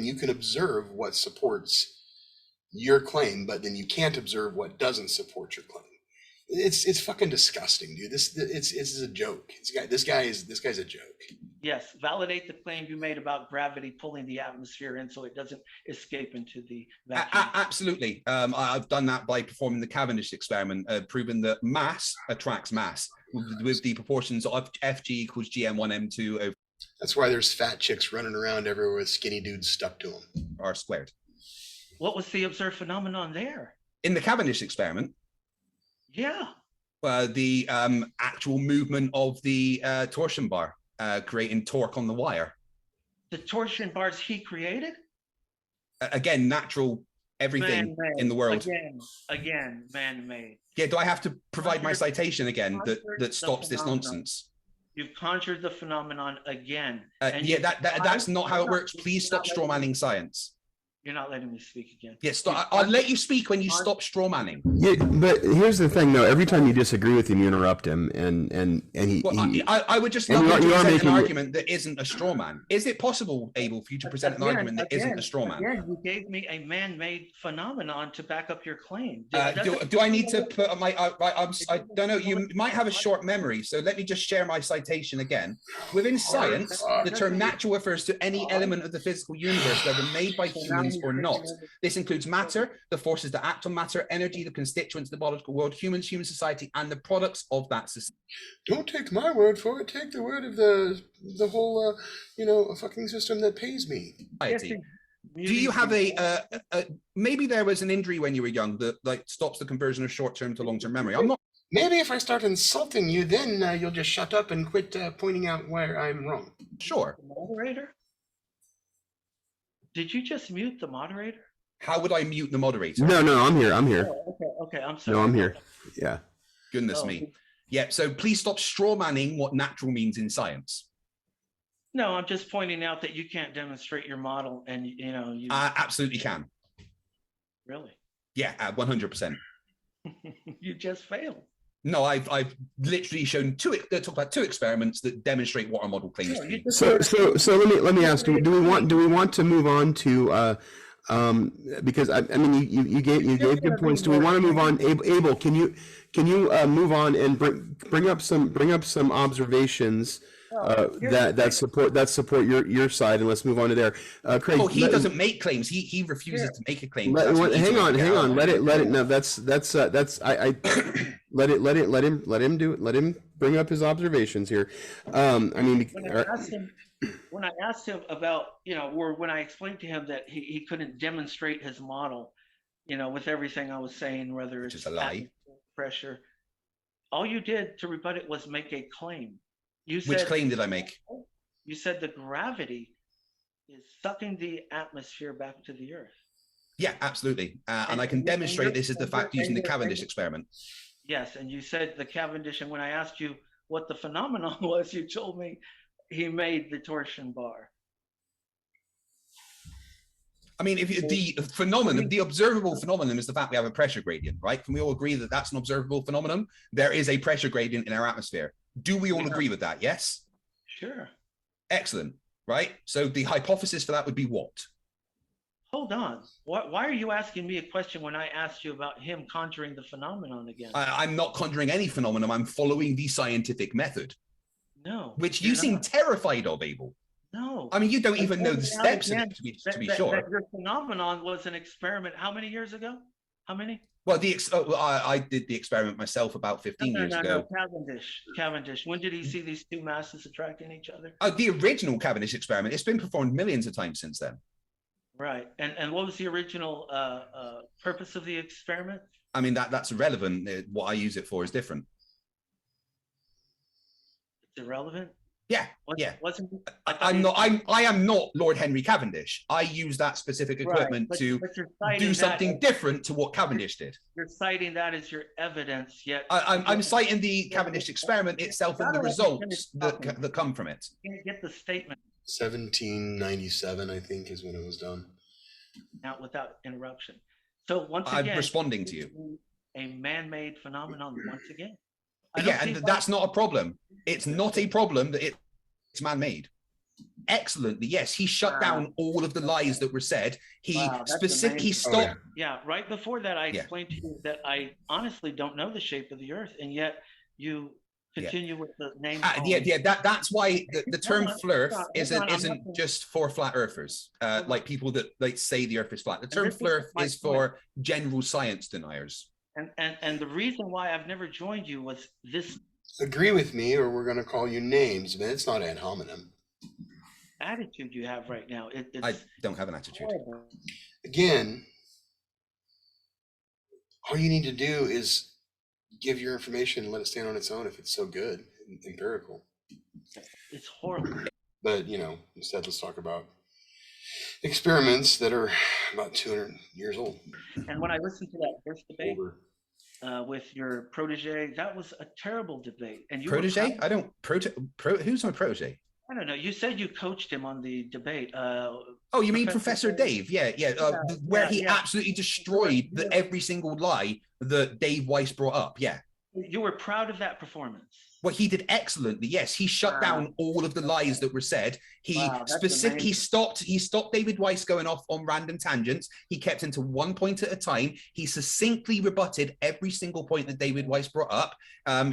you can observe what supports your claim, but then you can't observe what doesn't support your claim. It's fucking disgusting, dude. This is a joke. This guy's a joke. Yes, validate the claim you made about gravity pulling the atmosphere in so it doesn't escape into the vacuum. Absolutely. I've done that by performing the Cavendish experiment, proving that mass attracts mass with the proportions of Fg equals Gm1m2 over. That's why there's fat chicks running around everywhere with skinny dudes stuck to them. R squared. What was the observed phenomenon there? In the Cavendish experiment. Yeah. The actual movement of the torsion bar, creating torque on the wire. The torsion bars he created? Again, natural everything Man-made. in the world. Again, man-made. Yeah, do I have to provide my Conjured- citation again that conjured stops the this phenomenon. nonsense? You've conjured the phenomenon again. Yeah, that's not how it works. Please stop straw manning science. You're not letting me speak again. Yes, I'll let you speak when you stop straw manning. Yeah, but here's the thing, though. Every time you disagree with him, you interrupt him, and he. Well, he I would just and love you to are present making- an argument that isn't a straw man. Is it possible, Abel, for you to present an argument that isn't a straw man? Again, you gave me a man-made phenomenon to back up your claim. Do I need to put on my? I don't know. You might have a short memory, so let me just share my citation again. Within science, the term natural refers to any element of the physical universe, whether made by humans or not. This includes matter, the forces that act on matter, energy, the constituents of the biological world, humans, human society, and the products of that society. Don't take my word for it. Take the word of the whole, a fucking system that pays me. Do you have maybe there was an injury when you were young that like stops the conversion of short-term to long-term memory? I'm not. Maybe if I start insulting you, then you'll just shut up and quit pointing out where I'm wrong. Sure. Moderator? Did you just mute the moderator? How would I mute the moderator? No, I'm here. Oh, okay, I'm sorry. No, I'm here. Yeah. Goodness me. Yeah, so please stop straw manning what natural means in science. No, I'm just pointing out that you can't demonstrate your model, and you Absolutely can. really. Yeah, 100%. You just failed. No, I've literally shown two experiments that demonstrate what our model claims to be. So let me ask: do we want to move on to? Because I mean, you gave good points. Do we want to move on? Abel, can you move on and bring up some observations that support your side, and let's move on to there. Craig, he doesn't make claims. He refuses to make a claim. Hang on. Let it. No, that's let him do it. Let him bring up his observations here. When I asked him about, or when I explained to him that he couldn't demonstrate his model, with everything I was saying, whether it's just a lie, pressure, all you did to rebut it was make a claim. Which claim did I make? You said the gravity is sucking the atmosphere back to the Earth. Yeah, absolutely. And I can demonstrate this is the fact using the Cavendish experiment. Yes, and you said the Cavendish, and when I asked you what the phenomenon was, you told me he made the torsion bar. I mean, if the observable phenomenon is the fact we have a pressure gradient, right? Can we all agree that that's an observable phenomenon? There is a pressure gradient in our atmosphere. Do we all agree with that? Yes? Sure. Excellent, right? So the hypothesis for that would be what? Hold on. Why are you asking me a question when I asked you about him conjuring the phenomenon again? I'm not conjuring any phenomenon. I'm following the scientific method. No. Which you seem terrified of, Abel. No. I mean, you don't even know the steps in it, to be sure. Your phenomenon was an experiment how many years ago? How many? Well, I did the experiment myself about 15 years ago. Cavendish. When did he see these two masses attracting each other? The original Cavendish experiment. It's been performed millions of times since then. Right. And what was the original purpose of the experiment? I mean, that's irrelevant. What I use it for is different. It's irrelevant? Yeah, I am not Lord Henry Cavendish. I use that specific equipment to do something different to what Cavendish did. You're citing that as your evidence, yet I'm citing the Cavendish experiment itself and the results that come from it. You can't get the statement 1797, I think, is when it was done. out without interruption. So once again, I'm responding to you. A man-made phenomenon once again. Yeah, and that's not a problem. It's not a problem that it's man-made. Excellently, yes. He shut down all of the lies that were said. He specifically stopped. Yeah, right before that, I explained to you that I honestly don't know the shape of the Earth, and yet you continue with the name. That's why the term flurf isn't just for flat earthers, like people that like say the Earth is flat. The term flurf is for general science deniers. And the reason why I've never joined you was this. Agree with me, or we're going to call you names, but it's not ad hominem. Attitude you have right now. I don't have an attitude. Horrible. Again, all you need to do is give your information and let it stand on its own if it's so good and empirical. It's horrible. But instead, let's talk about experiments that are about 200 years old. And when I listened to that first debate Older. with your protege, that was a terrible debate. And you Protege? I don't who's my protege? I don't know. You said you coached him on the debate. Oh, you mean Professor Dave? Yeah. Where he absolutely destroyed every single lie that Dave Weiss brought up. Yeah. You were proud of that performance. Well, he did excellently. Yes, he shut down all of the lies that were said. He he stopped David Weiss going off on random tangents. He kept him to one point at a time. He succinctly rebutted every single point that David Weiss brought up.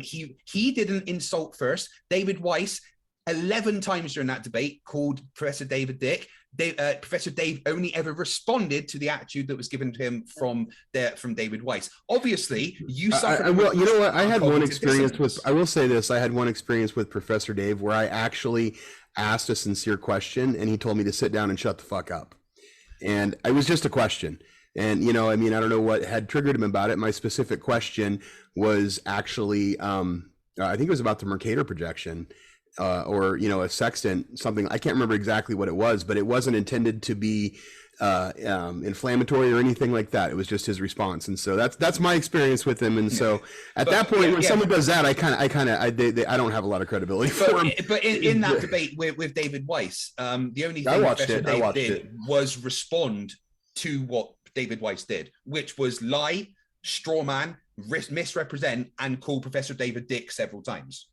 He didn't insult first. David Weiss 11 times during that debate called Professor Dave a dick. Professor Dave only ever responded to the attitude that was given to him from David Weiss. Obviously, you suffered. Well, you know what? I had one experience with. I will say this: I had one experience with Professor Dave where I actually asked a sincere question, and he told me to sit down and shut the fuck up. And it was just a question. And I mean, I don't know what had triggered him about it. My specific question was actually, I think it was about the Mercator projection. Or a sextant, something. I can't remember exactly what it was, but it wasn't intended to be inflammatory or anything like that. It was just his response, and so that's my experience with him. And so at that point, when someone does that, I don't have a lot of credibility for him. But in that debate with David Weiss, the only thing Professor Dave did was respond to what David Weiss did, which was lie, straw man, misrepresent, and call Professor Dave a dick several times.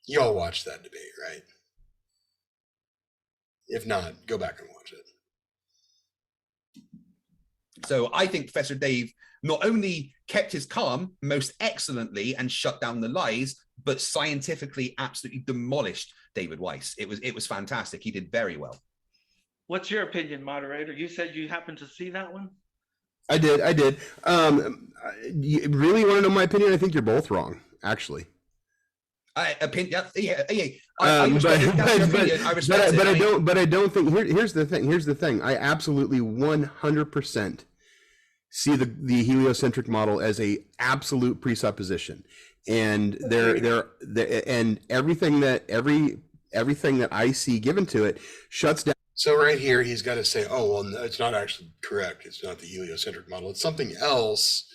You all watched that debate, right? If not, go back and watch it. So I think Professor Dave not only kept his calm most excellently and shut down the lies, but scientifically absolutely demolished David Weiss. It was fantastic. He did very well. What's your opinion, moderator? You said you happened to see that one? I did. You really want to know my opinion? I think you're both wrong, actually. I respect it. But I don't think. Here's the thing. I absolutely 100% see the heliocentric model as a absolute presupposition, and and everything that I see given to it shuts down. So right here, he's got to say, "Oh well, no, it's not actually correct. It's not the heliocentric model. It's something else."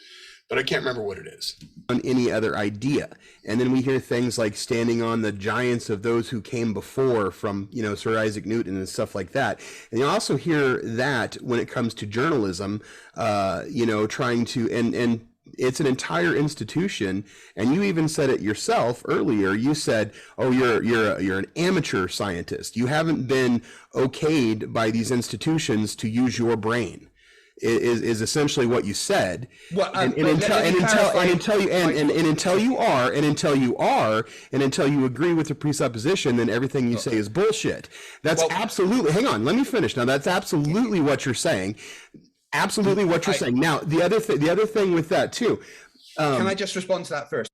But I can't remember what it is. On any other idea. And then we hear things like standing on the giants of those who came before from, Sir Isaac Newton and stuff like that. And you also hear that when it comes to journalism, trying to, and it's an entire institution. And you even said it yourself earlier. You said, oh, you're an amateur scientist. You haven't been okayed by these institutions to use your brain. Is essentially what you until you agree with the presupposition, then everything you say is bullshit. That's absolutely. Hang on, let me finish. Now, that's absolutely what you're saying. Absolutely what you're saying. Now, the other thing with that too. Can I just respond to that first?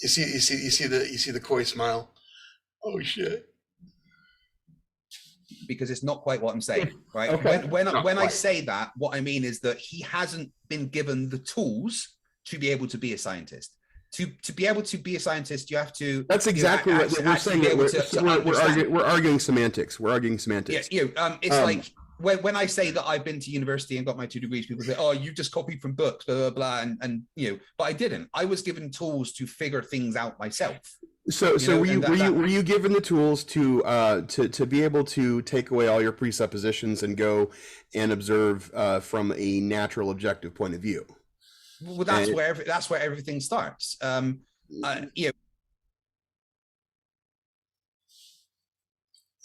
You see the coy smile. Oh shit. Because it's not quite what I'm saying, right? Okay. When I say that, what I mean is that he hasn't been given the tools to be able to be a scientist. To be able to be a scientist, you have to. That's exactly what we're saying. We're arguing semantics. We're arguing semantics. Yeah, it's like when I say that I've been to university and got my 2 degrees, people say, "Oh, you just copied from books, blah blah blah," and but I didn't. I was given tools to figure things out myself. So were you given the tools to be able to take away all your presuppositions and go and observe from a natural objective point of view? Well, that's where everything starts.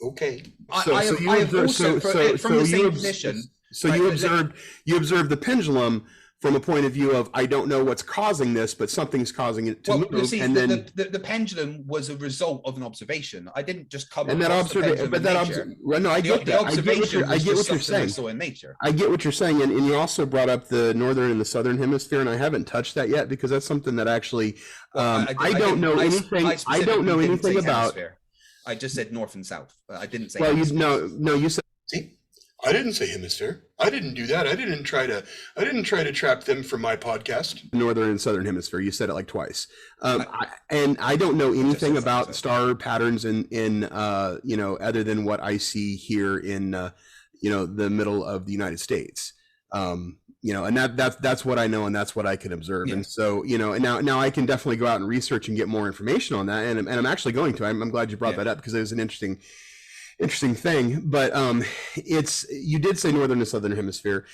Okay. You observed the pendulum from a point of view of, I don't know what's causing this, but something's causing it to move. See, and then the pendulum was a result of an observation. I didn't just come and across the pendulum but that observation. No, I get that. I get what you're saying. In nature. I get what you're saying, and you also brought up the northern and the southern hemisphere, and I haven't touched that yet because that's something that actually I don't know anything about. I just said north and south. I didn't say. Well, you said. See, I didn't say hemisphere. I didn't do that. I didn't try to trap them from my podcast. Northern and southern hemisphere. You said it like twice. And I don't know anything about star patterns in you know, other than what I see here in you know, the middle of the United States. You know, and that's what I know, and that's what I can observe. Yeah. And so, you know, and now I can definitely go out and research and get more information on that. And I'm actually going to. I'm glad you brought that up, because it was an interesting thing. But you did say northern and southern hemisphere.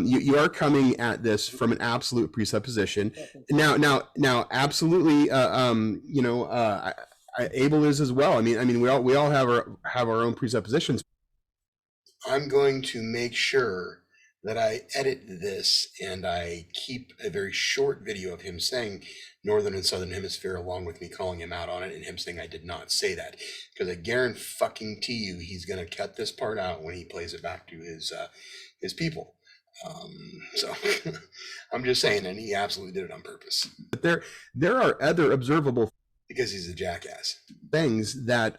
You are coming at this from an absolute presupposition. Now absolutely, you know, Abel is as well. I mean we all have our own presuppositions. I'm going to make sure that I edit this and I keep a very short video of him saying northern and southern hemisphere, along with me calling him out on it and him saying I did not say that, because I guarantee you he's going to cut this part out when he plays it back to his people. So I'm just saying, and he absolutely did it on purpose. But there are other observable, because he's a jackass, things that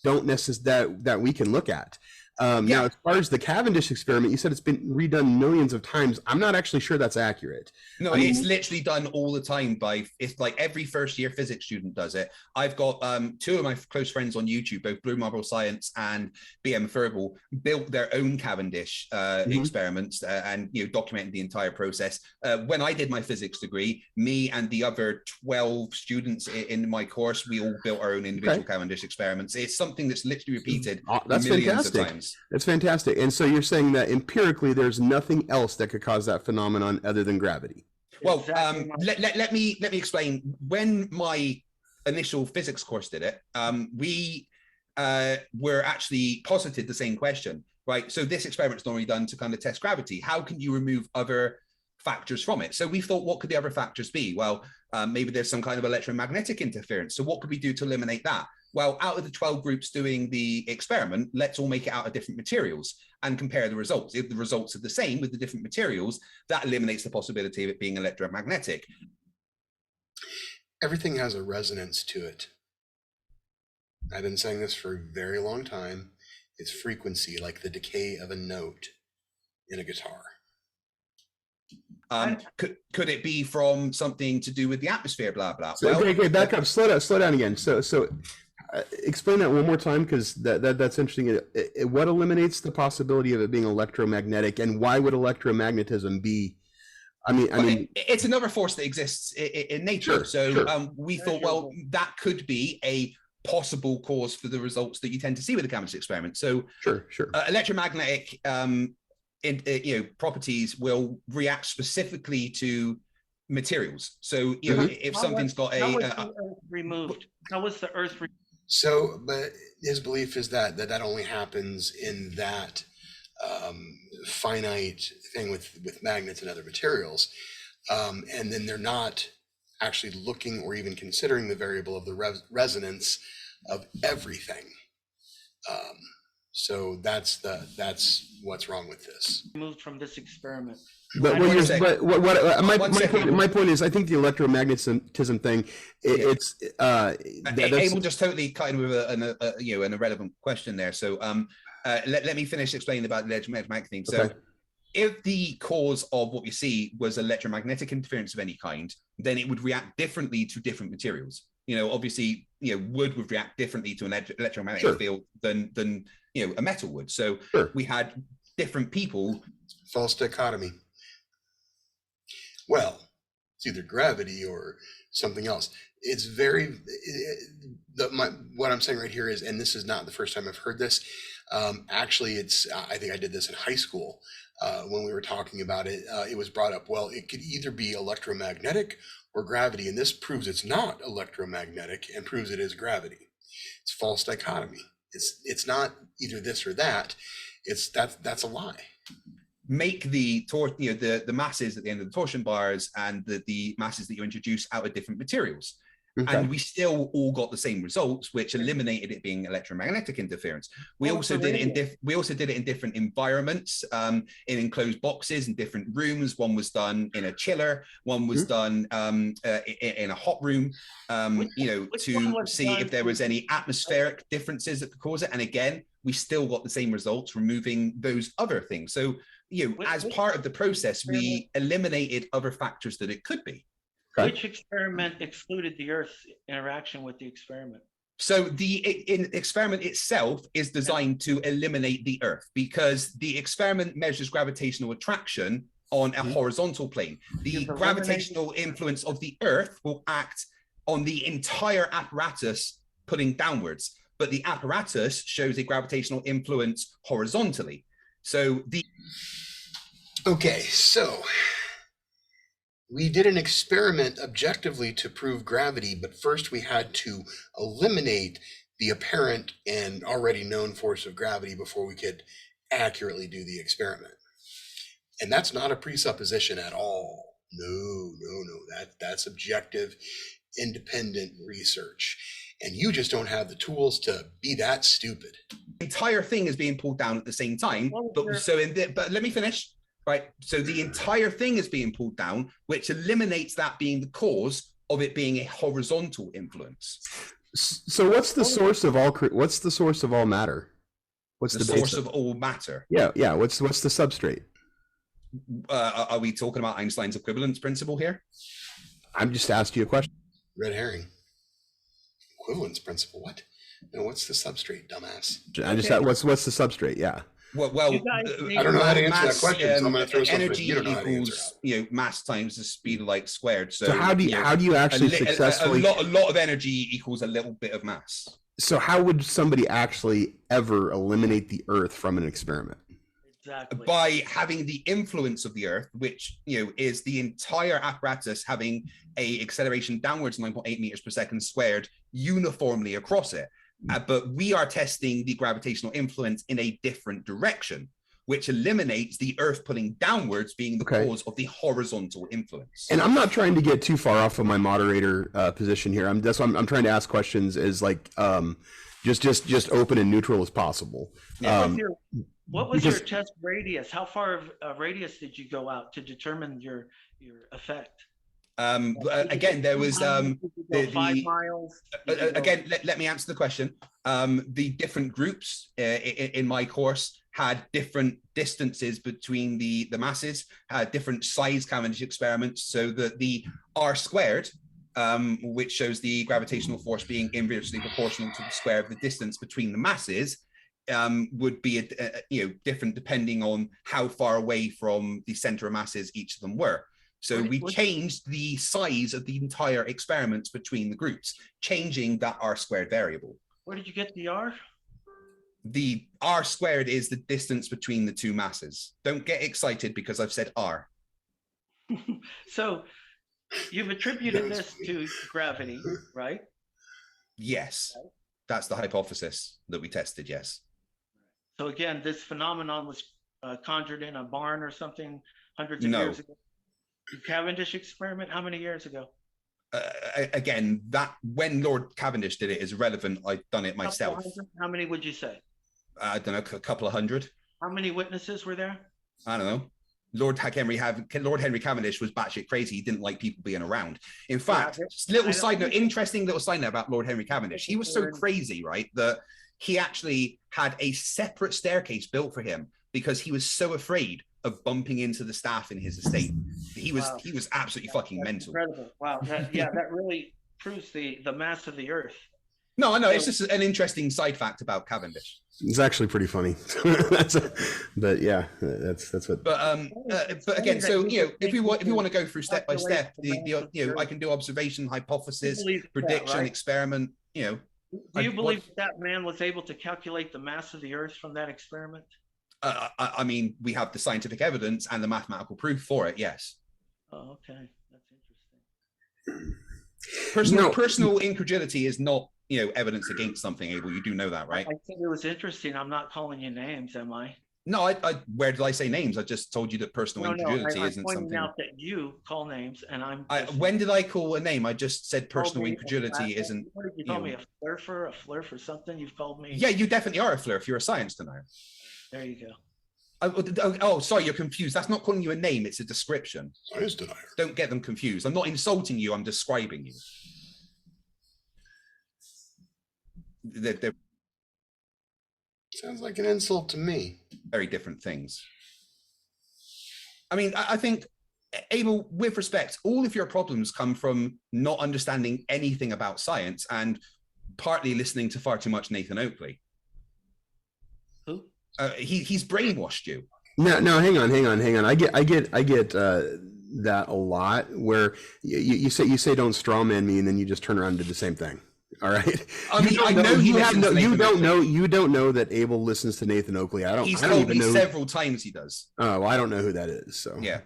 don't necessarily that we can look at. Now, as far as the Cavendish experiment, you said it's been redone millions of times. I'm not actually sure that's accurate. No, it's literally done all the time it's like every first year physics student does it. I've got two of my close friends on YouTube, both Blue Marble Science and BM Furball, built their own Cavendish experiments and, you know, documented the entire process. When I did my physics degree, me and the other 12 students in my course, we all built our own individual Cavendish experiments. It's something that's literally repeated millions of times. That's fantastic. And so you're saying that empirically there's nothing else that could cause that phenomenon other than gravity. Well, let me explain. When my initial physics course did it, we were actually posited the same question, right? So this experiment is normally done to kind of test gravity. How can you remove other factors from it? So we thought, what could the other factors be? Well, maybe there's some kind of electromagnetic interference. So what could we do to eliminate that? Well, out of the 12 groups doing the experiment, let's all make it out of different materials and compare the results. If the results are the same with the different materials, that eliminates the possibility of it being electromagnetic. Everything has a resonance to it. I've been saying this for a very long time. It's frequency, like the decay of a note in a guitar. Could it be from something to do with the atmosphere, blah, blah? So, okay, back up, slow down again. So explain that one more time, because that's interesting. What eliminates the possibility of it being electromagnetic, and why would electromagnetism be? I mean, it's another force that exists in nature. We thought, well, that could be a possible cause for the results that you tend to see with the Cavendish experiment. So, electromagnetic, properties will react specifically to materials. So, you know, if something's got how was the Earth removed? How was the Earth removed? So, but his belief is that only happens in that finite thing with magnets and other materials, and then they're not actually looking or even considering the variable of the resonance of everything. So that's what's wrong with this. Removed from this experiment. But my point is, I think the electromagnetism thing, it's Abel just totally cut in with an irrelevant question there. So let me finish explaining about the electromagnetic thing. So if the cause of what we see was electromagnetic interference of any kind, then it would react differently to different materials. You know, obviously, you know, wood would react differently to an electromagnetic field than you know, a metal would. So we had different people. False dichotomy. Well, it's either gravity or something else. It's what I'm saying right here is, and this is not the first time I've heard this. Actually, I think I did this in high school when we were talking about it. It was brought up, well, it could either be electromagnetic or gravity, and this proves it's not electromagnetic and proves it is gravity. It's false dichotomy. It's not either this or that. That's a lie. Make the masses at the end of the torsion bars and the masses that you introduce out of different materials. And we still all got the same results, which eliminated it being electromagnetic interference. We also did it in different environments, in enclosed boxes in different rooms. One was done in a chiller, one was done in a hot room, to see if there was any atmospheric differences that could cause it. And again, we still got the same results, removing those other things. So, as part of the process, we eliminated other factors that it could be. Okay. Which experiment excluded the Earth's interaction with the experiment? So the experiment itself is designed to eliminate the Earth, because the experiment measures gravitational attraction on a horizontal plane. The gravitational influence of the Earth will act on the entire apparatus pulling downwards, but the apparatus shows a gravitational influence horizontally. So Okay, so we did an experiment objectively to prove gravity, but first we had to eliminate the apparent and already known force of gravity before we could accurately do the experiment. And that's not a presupposition at all. No. That's objective, independent research. And you just don't have the tools to be that stupid. The entire thing is being pulled down at the same time. But let me finish. Right. So the entire thing is being pulled down, which eliminates that being the cause of it being a horizontal influence. So what's the source of all matter? What's the source of all matter? Yeah. What's the substrate? Are we talking about Einstein's equivalence principle here? I'm just asking you a question. Red herring. Equivalence principle. What? No, what's the substrate, dumbass? I just what's the substrate? Yeah. Well, I don't know how to answer that question, so I'm going to throw something. Energy equals, mass times the speed of light squared. So how do you actually successfully? A lot of energy equals a little bit of mass. So how would somebody actually ever eliminate the Earth from an experiment? Exactly. By having the influence of the Earth, which is the entire apparatus having a acceleration downwards 9.8 meters per second squared uniformly across it. But we are testing the gravitational influence in a different direction, which eliminates the Earth pulling downwards being the cause of the horizontal influence. And I'm not trying to get too far off of my moderator position here. That's why I'm trying to ask questions as just open and neutral as possible. What was your test radius? How far of radius did you go out to determine your effect? Again, there was 5 miles. Again, let me answer the question. The different groups in my course had different distances between the masses, had different size Cavendish experiments, so that the R squared, which shows the gravitational force being inversely proportional to the square of the distance between the masses, would be different depending on how far away from the center of masses each of them were. So we changed the size of the entire experiments between the groups, changing that R squared variable. Where did you get the R? The R squared is the distance between the two masses. Don't get excited because I've said R. So you've attributed this to gravity, right? Yes, that's the hypothesis that we tested, yes. So again, this phenomenon was conjured in a barn or something hundreds of years ago? The Cavendish experiment, how many years ago? Again, that when Lord Cavendish did it is irrelevant. I've done it myself. How many would you say? I don't know, a couple of hundred. How many witnesses were there? I don't know. Lord Henry Cavendish was batshit crazy. He didn't like people being around. In fact, interesting little side note about Lord Henry Cavendish. He was so crazy, right, that he actually had a separate staircase built for him because he was so afraid of bumping into the staff in his estate. He was absolutely fucking mental. Incredible. Wow. That really proves the mass of the Earth. No, I know. It's just an interesting side fact about Cavendish. It's actually pretty funny. That's what. But again, so if you want to go through step by step, I can do observation, hypothesis, prediction, experiment. Do you believe that man was able to calculate the mass of the Earth from that experiment? I mean, we have the scientific evidence and the mathematical proof for it. Yes. Oh, okay, that's interesting. Personal incredulity is not, evidence against something. Abel, you do know that, right? I think it was interesting. I'm not calling you names, am I? No, where did I say names? I just told you that personal incredulity isn't something. I'm pointing out that you call names, and when did I call a name? I just said personal incredulity isn't. What did you call me? A flurf or something? You've called me. Yeah, you definitely are a flurf. You're a science denier. There you go. Oh, sorry, you're confused. That's not calling you a name. It's a description. Science denier. Don't get them confused. I'm not insulting you. I'm describing you. Sounds like an insult to me. Very different things. I mean, I think, Abel, with respect, all of your problems come from not understanding anything about science and partly listening to far too much Nathan Oakley. Who? He's brainwashed you. No, hang on. I get that a lot, where you say don't strawman me, and then you just turn around and do the same thing. All right. I mean, I know you don't know that Abel listens to Nathan Oakley. He's told me several times he does. Oh, well, I don't know who that is. So yeah.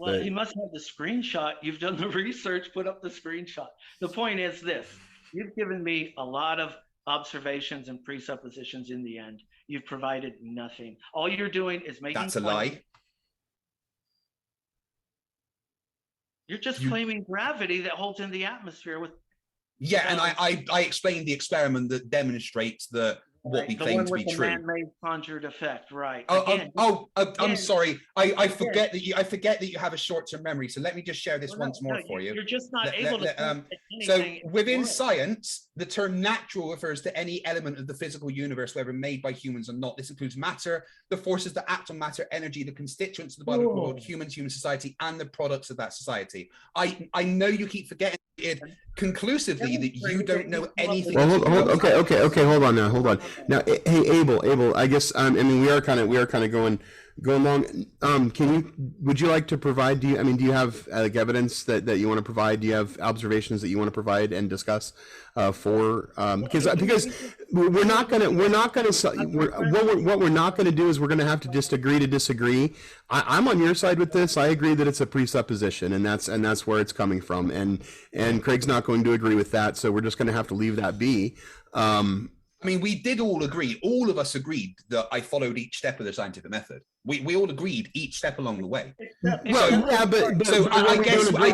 Well, he must have the screenshot. You've done the research. Put up the screenshot. The point is this: you've given me a lot of observations and presuppositions. In the end, you've provided nothing. All you're doing is making. That's a lie. You're just claiming gravity that holds in the atmosphere with. Yeah, and I explained the experiment that demonstrates that what we claim to be true. The man-made conjured effect, right? I'm sorry. I forget that you have a short-term memory. So let me just share this once more for you. You're just not able to. So within science, the term natural refers to any element of the physical universe, whether made by humans or not. This includes matter, the forces that act on matter, energy, the constituents of the biological world, human society, and the products of that society. I know you keep forgetting it conclusively that you don't know anything. Well, okay, hold on now. Hey, Abel, I guess I mean we are kind of going along. Would you like to provide? Do you have like evidence that you want to provide? Do you have observations that you want to provide and discuss because we're not gonna what we're not gonna do is we're gonna have to disagree. I'm on your side with this. I agree that it's a presupposition, and that's where it's coming from, and Craig's not going to agree with that, so we're just gonna have to leave that be. I mean, we did all agree, all of us agreed that I followed each step of the scientific method. We all agreed each step along the way. I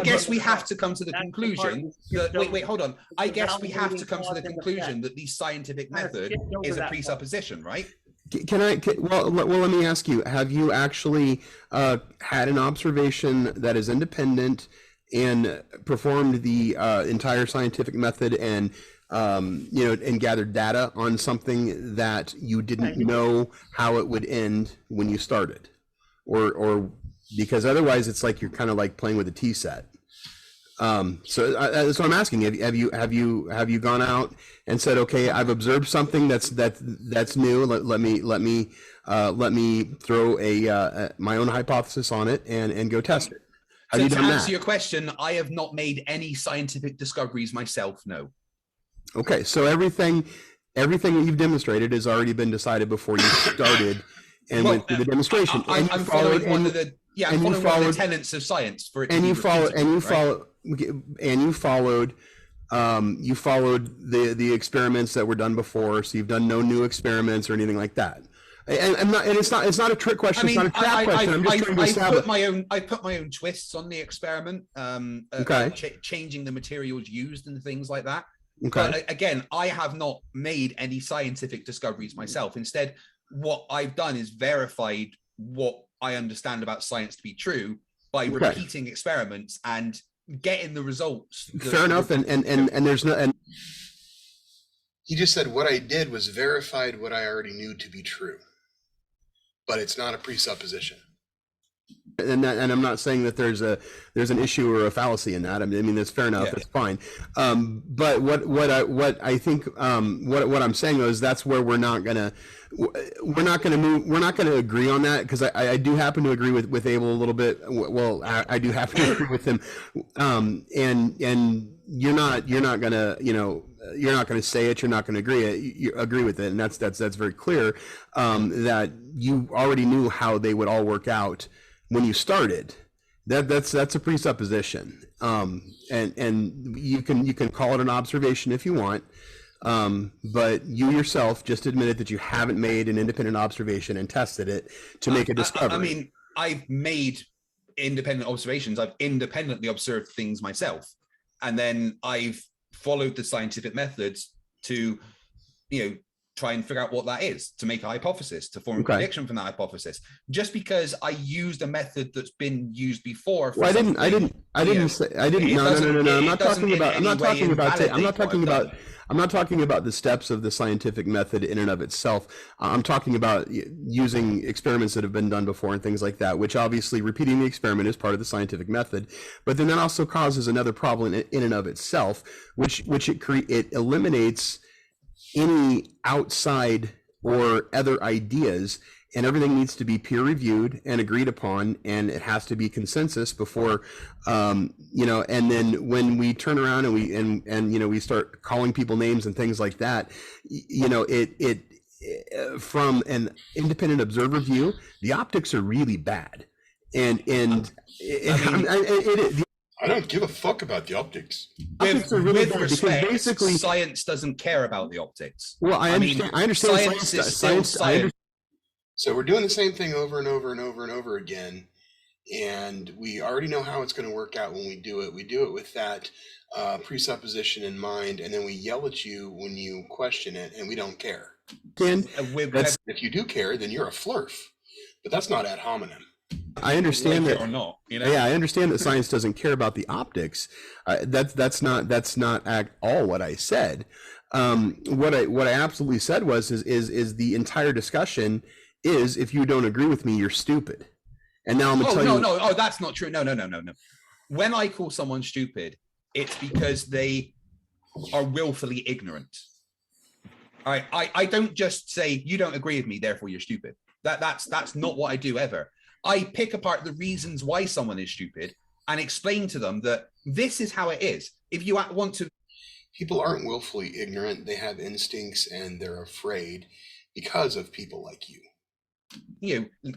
guess we have to come to the conclusion that, wait, hold on. I guess we have to come to the conclusion that the scientific method is a presupposition, right? Well, let me ask you, have you actually had an observation that is independent and performed the entire scientific method and and gathered data on something that you didn't know how it would end when you started, or because otherwise it's like you're kind of like playing with a tea set. So that's what I'm asking. Have you gone out and said, okay, I've observed something that's new. Let me throw my own hypothesis on it and go test it. Have you done that? To answer your question, I have not made any scientific discoveries myself. No. Okay, so everything that you've demonstrated has already been decided before you started and went through the demonstration. I'm following one of the tenets of science for it. You followed the experiments that were done before. So you've done no new experiments or anything like that. And it's not a trick question. It's not a trap question. I'm just trying to establish. I put my own twists on the experiment. Changing the materials used and things like that. Okay. But again, I have not made any scientific discoveries myself. Instead, what I've done is verified what I understand about science to be true by repeating experiments and getting the results. Fair enough. And there's no. And he just said what I did was verified what I already knew to be true, but it's not a presupposition. And I'm not saying that there's an issue or a fallacy in that. I mean that's fair enough. Yeah. That's fine. But what I think what I'm saying is that's where we're not gonna move. We're not gonna agree on that because I do happen to agree with Abel a little bit. Well, I do happen to agree with him. And you're not gonna say it. You're not gonna agree with it, and that's very clear. That you already knew how they would all work out when you started. That's a presupposition, and you can call it an observation if you want, but you yourself just admitted that you haven't made an independent observation and tested it to make a discovery. I mean, I've made independent observations. I've independently observed things myself, and then I've followed the scientific methods to try and figure out what that is, to make a hypothesis, to form a prediction from that hypothesis. Just because I used a method that's been used before. Well, I didn't. No. I'm not talking about the steps of the scientific method in and of itself. I'm talking about using experiments that have been done before and things like that, which obviously repeating the experiment is part of the scientific method. But then that also causes another problem in and of itself, which it eliminates any outside or other ideas, and everything needs to be peer reviewed and agreed upon, and it has to be consensus before and then when we turn around and we start calling people names and things like that, it from an independent observer view, the optics are really bad, I don't give a fuck about the optics. With respect, basically, science doesn't care about the optics. Well, I understand. Science. So we're doing the same thing over and over and over and over again, and we already know how it's going to work out when we do it. We do it with that presupposition in mind, and then we yell at you when you question it, and we don't care. If you do care, then you're a flurf, but that's not ad hominem. I understand like that, or not, Yeah, I understand that science doesn't care about the optics. That's not at all what I said. What I absolutely said is the entire discussion is, if you don't agree with me, you're stupid. And now I'm gonna tell you. No, that's not true. No. When I call someone stupid, it's because they are willfully ignorant. All right, I don't just say you don't agree with me, therefore you're stupid. That's not what I do ever. I pick apart the reasons why someone is stupid and explain to them that this is how it is. If you want to, people aren't willfully ignorant; they have instincts, and they're afraid because of people like you.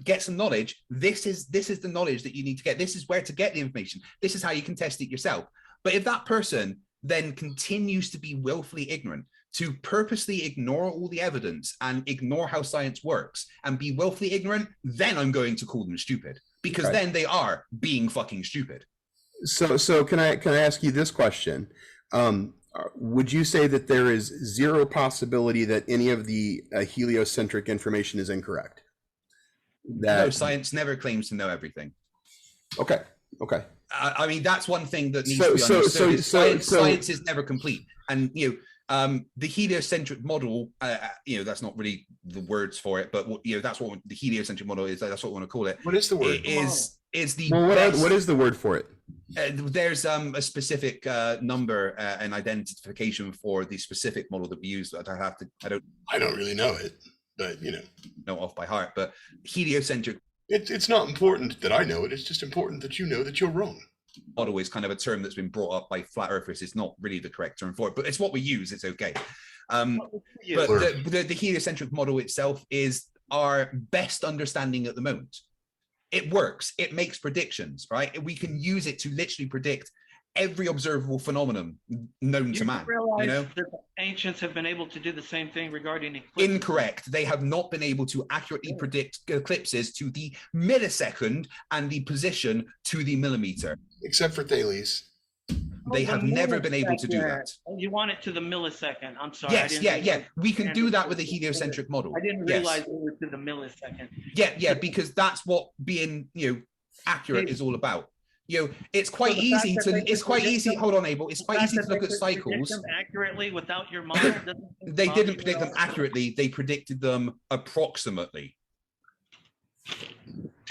Get some knowledge. This is the knowledge that you need to get. This is where to get the information. This is how you can test it yourself. But if that person then continues to be willfully ignorant, to purposely ignore all the evidence and ignore how science works and be willfully ignorant, then I'm going to call them stupid, because then they are being fucking stupid. So can I ask you this question? Would you say that there is zero possibility that any of the heliocentric information is incorrect? No, science never claims to know everything. Okay. I mean, that's one thing that needs to be understood. Science is never complete. And, the heliocentric model, that's not really the words for it, but that's what the heliocentric model is. That's what we want to call it. What is the word? What is the word for it? There's a specific number and identification for the specific model that we use. That I don't really know it, but know off by heart. But heliocentric. It's not important that I know it. It's just important that you know that you're wrong. Model is kind of a term that's been brought up by flat earthers. It's not really the correct term for it, but it's what we use. It's okay. But the heliocentric model itself is our best understanding at the moment. It works. It makes predictions, right? We can use it to literally predict every observable phenomenon known to man. That the ancients have been able to do the same thing regarding eclipses? Incorrect. They have not been able to accurately predict eclipses to the millisecond and the position to the millimeter. Except for Thales. They have never been able to do that. You want it to the millisecond. I'm sorry. Yes, we can do that with a heliocentric model. I didn't realize it was to the millisecond. Yeah, because that's what being accurate is all about. It's quite easy to hold on, Abel. It's quite easy to look at cycles them accurately without your model. They didn't predict them accurately. They predicted them approximately.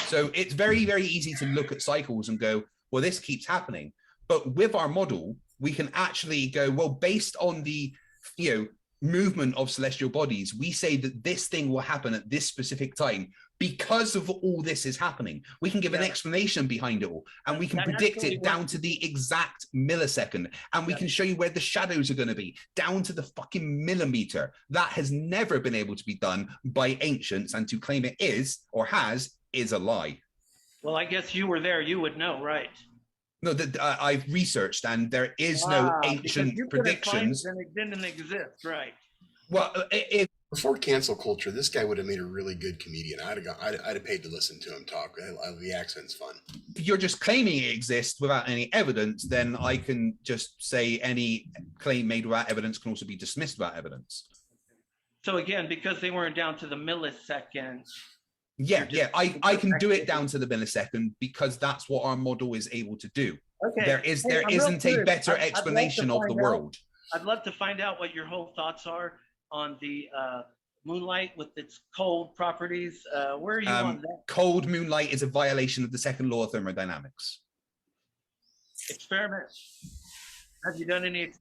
So it's very, very easy to look at cycles and go, well, this keeps happening. But with our model, we can actually go, well, based on the movement of celestial bodies, we say that this thing will happen at this specific time because of all this is happening. We can give an explanation behind it all, and we can predict it down to the exact millisecond, and we can show you where the shadows are going to be down to the fucking millimeter. That has never been able to be done by ancients, and to claim it is or has is a lie. Well, I guess you were there. You would know, right? No, I've researched, and there is no ancient predictions. And it didn't exist, right? Well, before cancel culture, this guy would have made a really good comedian. I'd have paid to listen to him talk. The accent's fun. If you're just claiming it exists without any evidence, then I can just say any claim made without evidence can also be dismissed without evidence. So again, because they weren't down to the millisecond. Yeah, I can do it down to the millisecond because that's what our model is able to do. Okay. There isn't a better explanation of the world. I'd love to find out what your whole thoughts are on the moonlight with its cold properties. Where are you on that? Cold moonlight is a violation of the second law of thermodynamics. Experiment. Have you done any?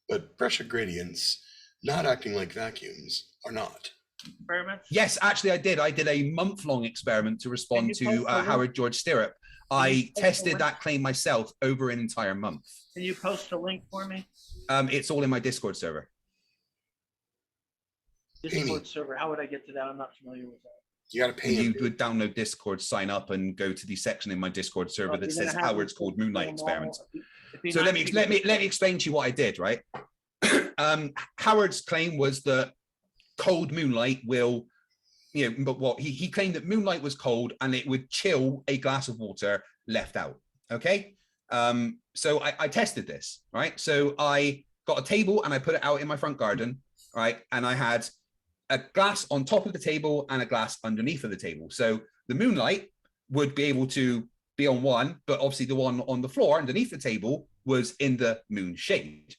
But pressure gradients not acting like vacuums are not. Experiments? Yes, actually I did. I did a month-long experiment to respond to Howard George Stirrup. I tested that claim myself over an entire month. Can you post a link for me? It's all in my Discord server. Discord server. How would I get to that? I'm not familiar with that. You got to pay. You would download Discord, sign up, and go to the section in my Discord server that says Howard's called Moonlight Experiments. So let me explain to you what I did. Right. Howard's claim was that cold moonlight will, but what he claimed that moonlight was cold and it would chill a glass of water left out. Okay. So I tested this, right? So I got a table and I put it out in my front garden, right? And I had a glass on top of the table and a glass underneath of the table. So the moonlight would be able to be on one, but obviously the one on the floor underneath the table was in the moon shade.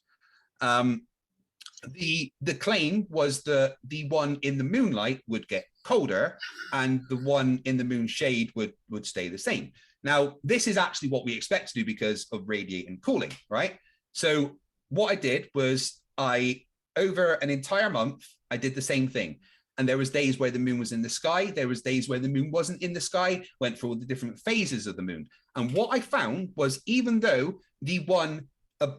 The claim was that the one in the moonlight would get colder and the one in the moon shade would stay the same. Now, this is actually what we expect to do because of radiating cooling, right? So what I did was over an entire month, I did the same thing. And there was days where the moon was in the sky. There was days where the moon wasn't in the sky, went through all the different phases of the moon. And what I found was even though the one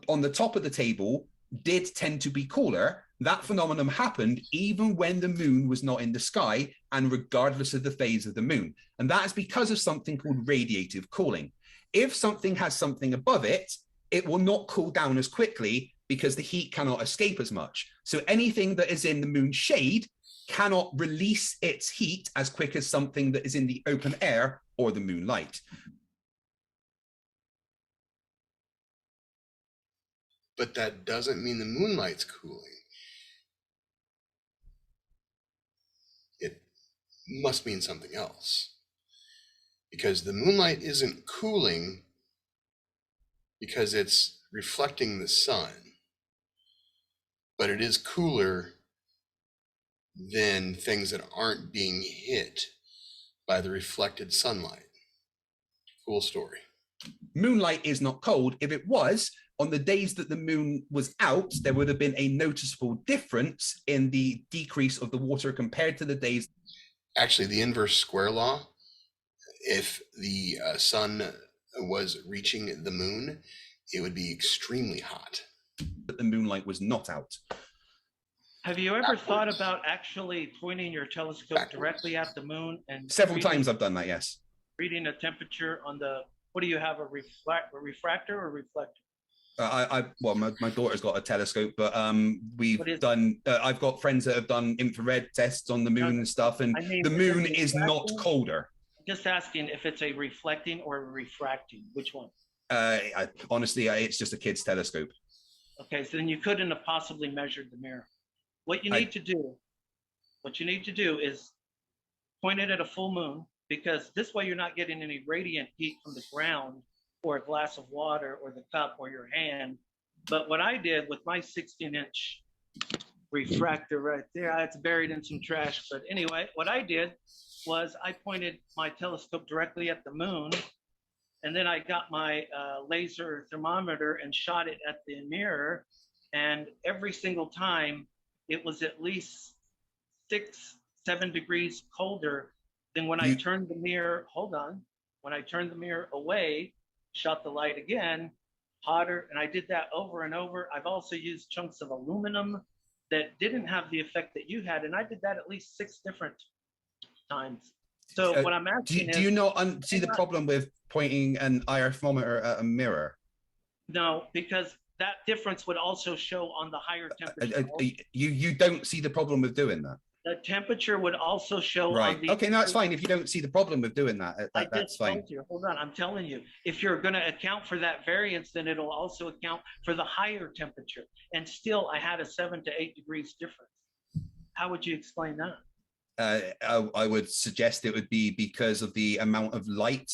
on the top of the table did tend to be cooler, that phenomenon happened even when the moon was not in the sky and regardless of the phase of the moon. And that is because of something called radiative cooling. If something has something above it, it will not cool down as quickly because the heat cannot escape as much. So anything that is in the moon shade cannot release its heat as quick as something that is in the open air or the moonlight. But that doesn't mean the moonlight's cooling. It must mean something else. Because the moonlight isn't cooling because it's reflecting the sun, but it is cooler than things that aren't being hit by the reflected sunlight. Cool story. Moonlight is not cold. If it was, on the days that the moon was out, there would have been a noticeable difference in the decrease of the water compared to the days. Actually, the inverse square law, if the sun was reaching the moon, it would be extremely hot. But the moonlight was not out. Have you ever thought about actually pointing your telescope directly at the moon and several times I've done that, yes. Reading a temperature on the, what do you have, a refractor or reflector? Well, my daughter's got a telescope, but we've done, I've got friends that have done infrared tests on the moon and stuff, and the moon is not colder. Just asking if it's a reflecting or a refracting, which one? Honestly, it's just a kid's telescope. Okay, so then you couldn't have possibly measured the mirror. What you need to do is point it at a full moon, because this way you're not getting any radiant heat from the ground or a glass of water or the cup or your hand. But what I did with my 16-inch refractor right there, it's buried in some trash. But anyway, what I did was I pointed my telescope directly at the moon, and then I got my laser thermometer and shot it at the mirror. And every single time, it was at least 6-7 degrees colder than when I turned the mirror, when I turned the mirror away, shot the light again, hotter, and I did that over and over. I've also used chunks of aluminum that didn't have the effect that you had, and I did that at least 6 different times. So what I'm asking do you not see the problem with pointing an IR thermometer at a mirror? No, because that difference would also show on the higher temperature. You don't see the problem with doing that? The temperature would also show right. On the... Okay, no, that's fine. If you don't see the problem with doing that, that's fine. Hold on, I'm telling you. If you're going to account for that variance, then it'll also account for the higher temperature. And still, I had a 7 to 8 degrees difference. How would you explain that? I would suggest it would be because of the amount of light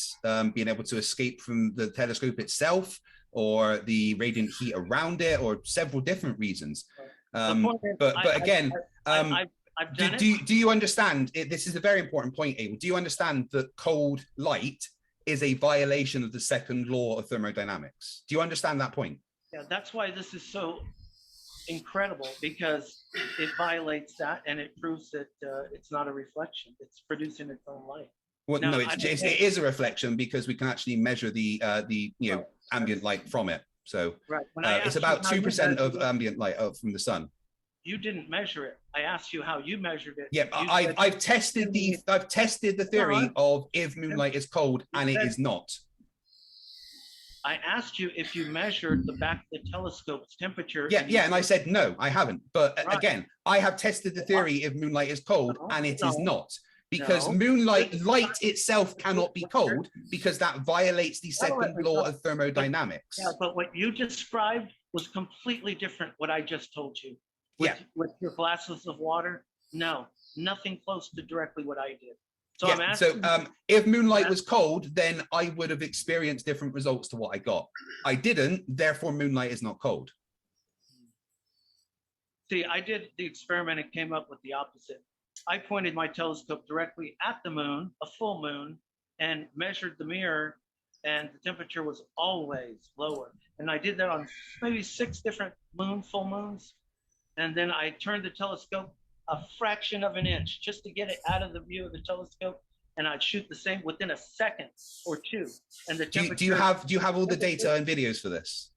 being able to escape from the telescope itself, or the radiant heat around it, or several different reasons. But again, I've done do you understand? This is a very important point, Abel. Do you understand that cold light is a violation of the second law of thermodynamics? Do you understand that point? Yeah, that's why this is so incredible, because it violates that, and it proves that it's not a reflection. It's producing its own light. Well, Now, no, it is a reflection, because we can actually measure the ambient light from it. So right. It's about 2% of ambient light from the sun. You didn't measure it. I asked you how you measured it. Yeah, I've tested the theory of if moonlight is cold, and it is not. I asked you if you measured the back of the telescope's temperature. Yeah, and I said no, I haven't. But again, I have tested the theory if moonlight is cold, and it is not. Because moonlight light itself cannot be cold, because that violates the second law of thermodynamics. Yeah, but what you described was completely different what I just told you. With your glasses of water, no, nothing close to directly what I did. So I'm asking. So if moonlight was cold, then I would have experienced different results to what I got. I didn't, therefore moonlight is not cold. See, I did the experiment and came up with the opposite. I pointed my telescope directly at the moon, a full moon, and measured the mirror, and the temperature was always lower. And I did that on maybe 6 different full moons. And then I turned the telescope a fraction of an inch just to get it out of the view of the telescope, and I'd shoot the same within a second or two. And the temperature. Do you have all the data and videos for this?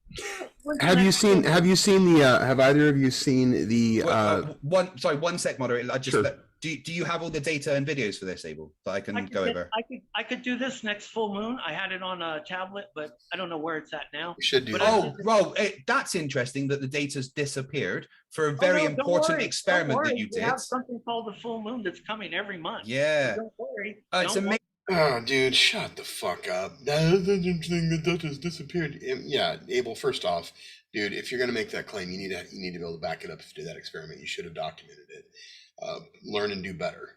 Have either of you seen the one sec, moderator. Sure. Do you have all the data and videos for this, Abel, that I can go over? I could do this next full moon. I had it on a tablet, but I don't know where it's at now. We should do that. That's interesting that the data's disappeared for a very important experiment that you did. We have something called the full moon that's coming every month. Yeah. So don't worry. It's amazing. Oh, dude, shut the fuck up. The data's disappeared. Yeah, Abel, first off, dude, if you're going to make that claim, you need to be able to back it up. If you do that experiment, you should have documented it. Learn and do better.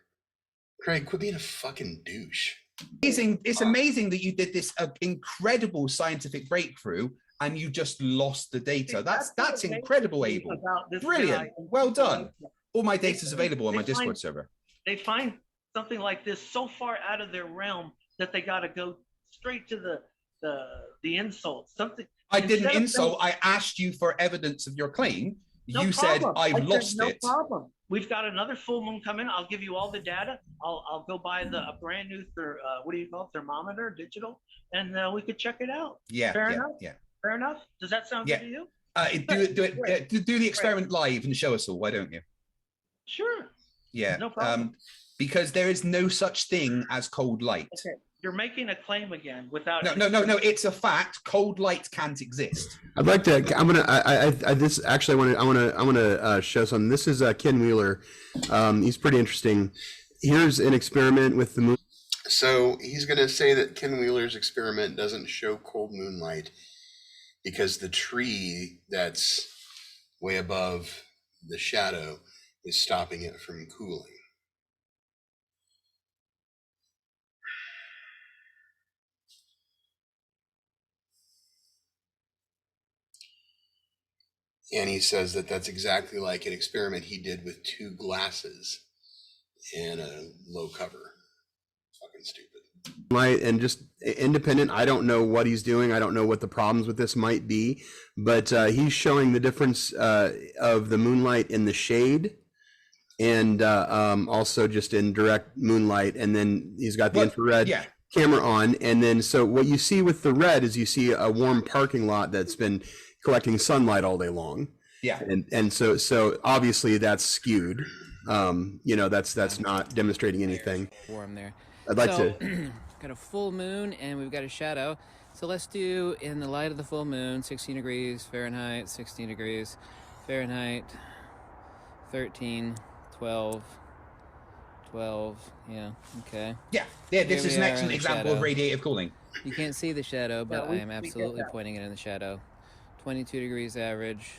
Craig, quit being a fucking douche. It's amazing that you did this incredible scientific breakthrough and you just lost the data. That's incredible, Abel. Brilliant. Well done. All my data is available on my Discord server. They find something like this so far out of their realm that they got to go straight to the insult. I didn't insult. I asked you for evidence of your claim. You said I've lost it. No problem. We've got another full moon coming. I'll give you all the data. I'll go buy a brand new thermometer, digital, and we could check it out. Yeah. Fair enough. Yeah. Fair enough. Does that sound good to you? Do the experiment live and show us all. Why don't you? Sure. Yeah. No problem. Because there is no such thing as cold light. Okay. You're making a claim again without. No. It's a fact. Cold light can't exist. I'd like to. I want to show something. This is Ken Wheeler. He's pretty interesting. Here's an experiment with the moon. So he's going to say that Ken Wheeler's experiment doesn't show cold moonlight because the tree that's way above the shadow is stopping it from cooling. And he says that that's exactly like an experiment he did with 2 glasses and a low cover. Fucking stupid. Light and just independent. I don't know what he's doing. I don't know what the problems with this might be, but he's showing the difference of the moonlight in the shade and also just in direct moonlight. And then he's got the infrared camera on. And then so what you see with the red is you see a warm parking lot that's been collecting sunlight all day long. Yeah. And so obviously that's skewed. That's not demonstrating anything. Warm there. I'd like to got a full moon and we've got a shadow. So let's do in the light of the full moon, 16 degrees Fahrenheit, 16 degrees Fahrenheit, 13, 12, yeah, okay. Yeah, this is an excellent example of radiative cooling. You can't see the shadow, but I am absolutely pointing it in the shadow. 22 degrees average.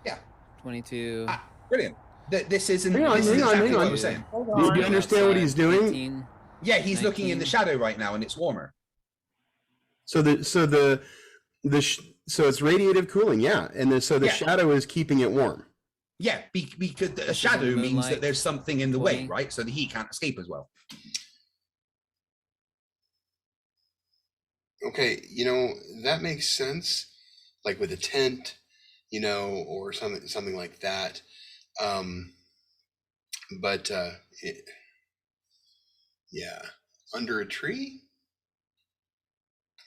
Yeah. 22. Brilliant. This isn't. Hang on, this is hang on, exactly hang what on. I was saying. Hold Do on. you understand what he's doing? 18, Yeah, he's looking in the 19. shadow right now, and it's warmer. So so it's radiative cooling, yeah, and so the Yeah. shadow is keeping it warm. Yeah, because a is shadow the means that moonlight there's something in the way, cooling. right? So the heat can't escape as well. Okay, that makes sense, like with a tent, or something like that. But yeah, under a tree.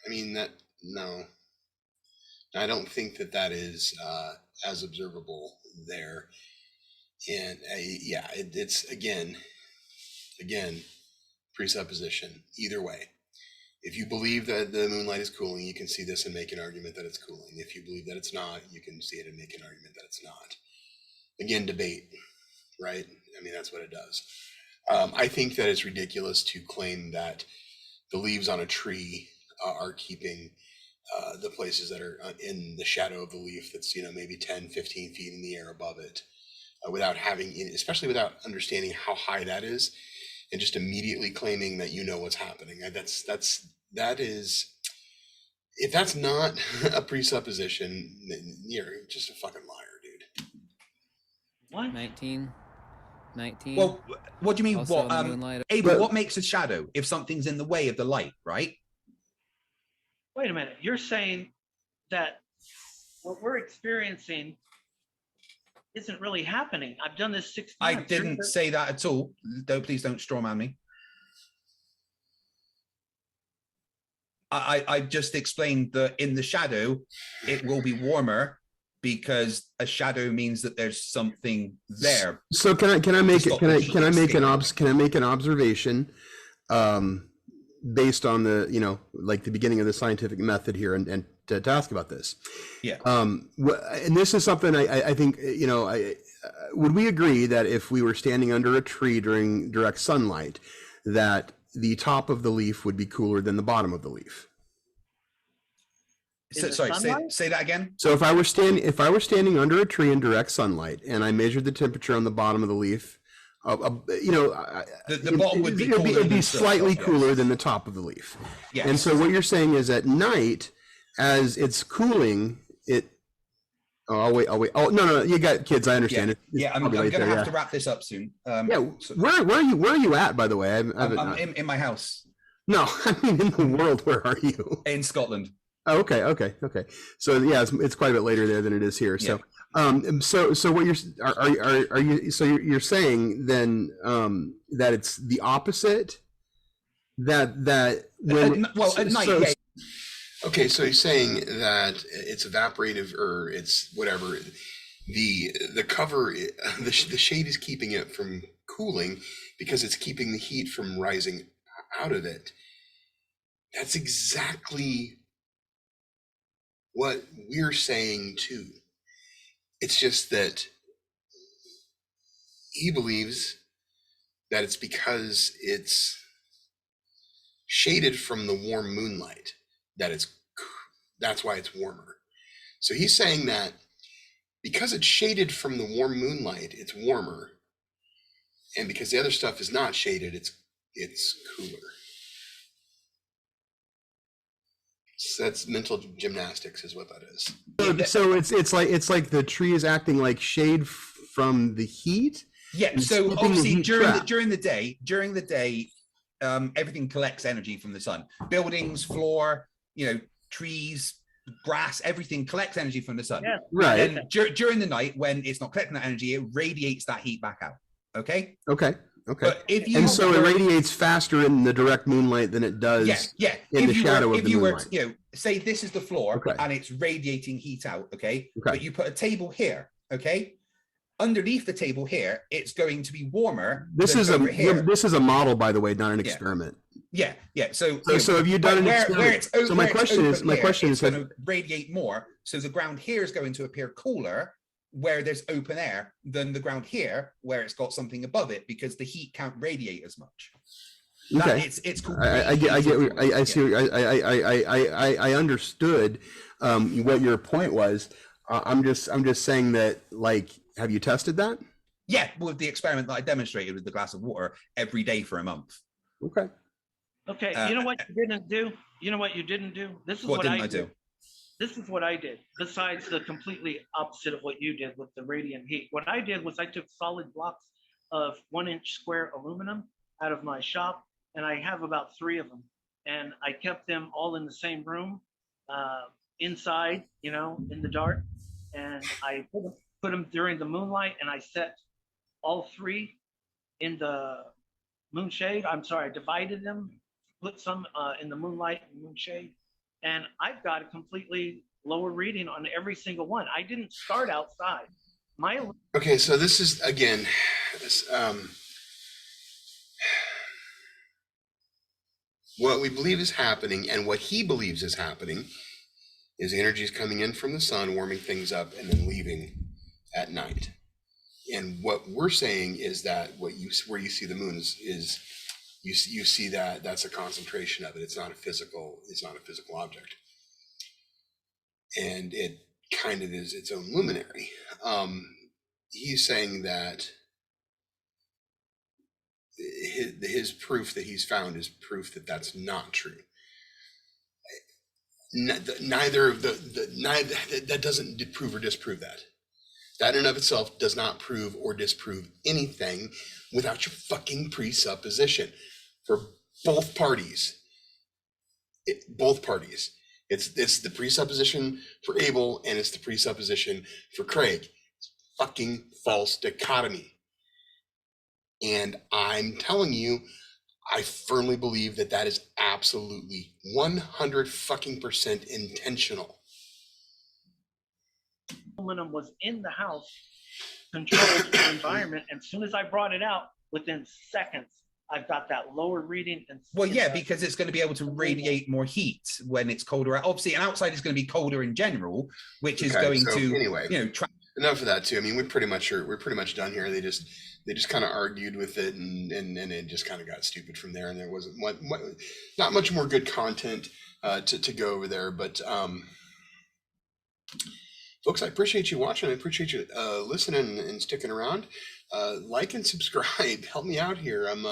I mean no, I don't think that is as observable there. And yeah, it's again presupposition. Either way, if you believe that the moonlight is cooling, you can see this and make an argument that it's cooling. If you believe that it's not, you can see it and make an argument that it's not. Again, debate, right? I mean, that's what it does. I think that it's ridiculous to claim that the leaves on a tree are keeping the places that are in the shadow of the leaf that's, maybe 10, 15 feet in the air above it, without especially without understanding how high that is, and just immediately claiming that what's happening. That is, if that's not a presupposition, then you're just a fucking liar, dude. What? 19. Well, what do you mean? Also What? the moonlight. Abel, what makes a shadow? If something's in the way of the light, right? Wait a minute. You're saying that what we're experiencing isn't really happening. I've done this 6 times. I didn't say that at all. Please don't strawman me. I just explained that in the shadow, it will be warmer because a shadow means that there's something there. So can I make an observation based on the like the beginning of the scientific method here, and to ask about this? Yeah. And this is something I think would we agree that if we were standing under a tree during direct sunlight, that the top of the leaf would be cooler than the bottom of the leaf? Sorry, say that again. So if I were standing under a tree in direct sunlight and I measured the temperature on the bottom of the leaf, the bottom would be cooler. It'd be slightly cooler than the top of the leaf. Yes. And so what you're saying is at night, as it's cooling, it. Oh, I'll wait. Oh, no, you got kids. I understand it. Yeah, I'm going to have to wrap this up soon. So where are you at, by the way? I'm in my house. No, I mean in the world. Where are you? In Scotland. Oh, okay. So yeah, it's quite a bit later there than it is here. So, so what are you? So you're saying then that it's the opposite. That when at night. Yeah. Okay, so he's saying that it's evaporative, or it's whatever. The cover, the shade is keeping it from cooling because it's keeping the heat from rising out of it. That's exactly what we're saying too. It's just that he believes that it's because it's shaded from the warm moonlight that's why it's warmer. So he's saying that because it's shaded from the warm moonlight, it's warmer, and because the other stuff is not shaded, it's cooler. So that's mental gymnastics, is what that is. So it's like the tree is acting like shade from the heat. Yeah. So obviously during the day, everything collects energy from the sun. Buildings, floor, trees, grass, everything collects energy from the sun. Yeah. Right. And during the night, when it's not collecting that energy, it radiates that heat back out. Okay. But it radiates faster in the direct moonlight than it does in the shadow of the moonlight. If you were, say this is the floor and it's radiating heat out, okay? But you put a table here, okay? Underneath the table here, it's going to be warmer. This is a model, by the way, not an experiment. Yeah. So have you done an experiment? So my question is going to radiate more. So the ground here is going to appear cooler where there's open air than the ground here where it's got something above it, because the heat can't radiate as much. Okay. It's called. I understood what your point was. I'm just saying that, like, have you tested that? Yeah, with the experiment that I demonstrated with the glass of water every day for a month. Okay. Okay, you know what you didn't do? You know what you didn't do? This is What what didn't I I do? did. This is what I did, besides the completely opposite of what you did with the radiant heat. What I did was I took solid blocks of 1-inch square aluminum out of my shop, and I have about 3 of them. And I kept them all in the same room, inside, you know, in the dark. And I put them during the moonlight, and I set all 3 in the moonshade. I'm sorry, I divided them, put some in the moonlight and moonshade, and I've got a completely lower reading on every single one. I didn't start outside. Okay, so this is again, what we believe is happening, and what he believes is happening, is energy is coming in from the sun, warming things up, and then leaving at night. And what we're saying is that where you see the moon is you see that's a concentration of it. It's not a physical object, and it kind of is its own luminary. He's saying that his proof that he's found is proof that that's not true. Neither of neither that doesn't prove or disprove that. That in and of itself does not prove or disprove anything without your fucking presupposition for both parties. Both parties. It's the presupposition for Abel and it's the presupposition for Craig. It's fucking false dichotomy. And I'm telling you, I firmly believe that that is absolutely 100% intentional. Aluminum was in the house, controlled the environment, and as soon as I brought it out, within seconds, I've got that lower reading. And well, yeah, because it's going to be able to radiate more heat when it's colder. Obviously, and outside is going to be colder in general, which is going to anyway. You know, enough of that too. I mean, we're pretty much done here. They just kind of argued with it, and it just kind of got stupid from there. And there wasn't not much more good content to go over there. But folks, I appreciate you watching. I appreciate you listening and sticking around. Like and subscribe. Help me out here. I'm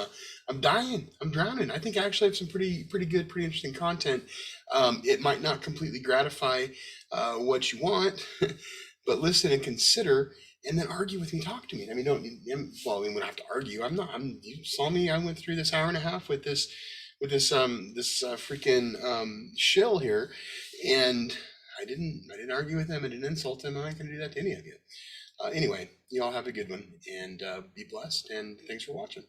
dying. I'm drowning. I think I actually have some pretty good, pretty interesting content. It might not completely gratify what you want, but listen and consider, and then argue with me. Talk to me. I mean, we don't have to argue. You saw me. I went through this hour and a half with this freaking shill here, and I didn't argue with him. I didn't insult him. I'm not going to do that to any of you. Anyway, you all have a good one, and be blessed, and thanks for watching.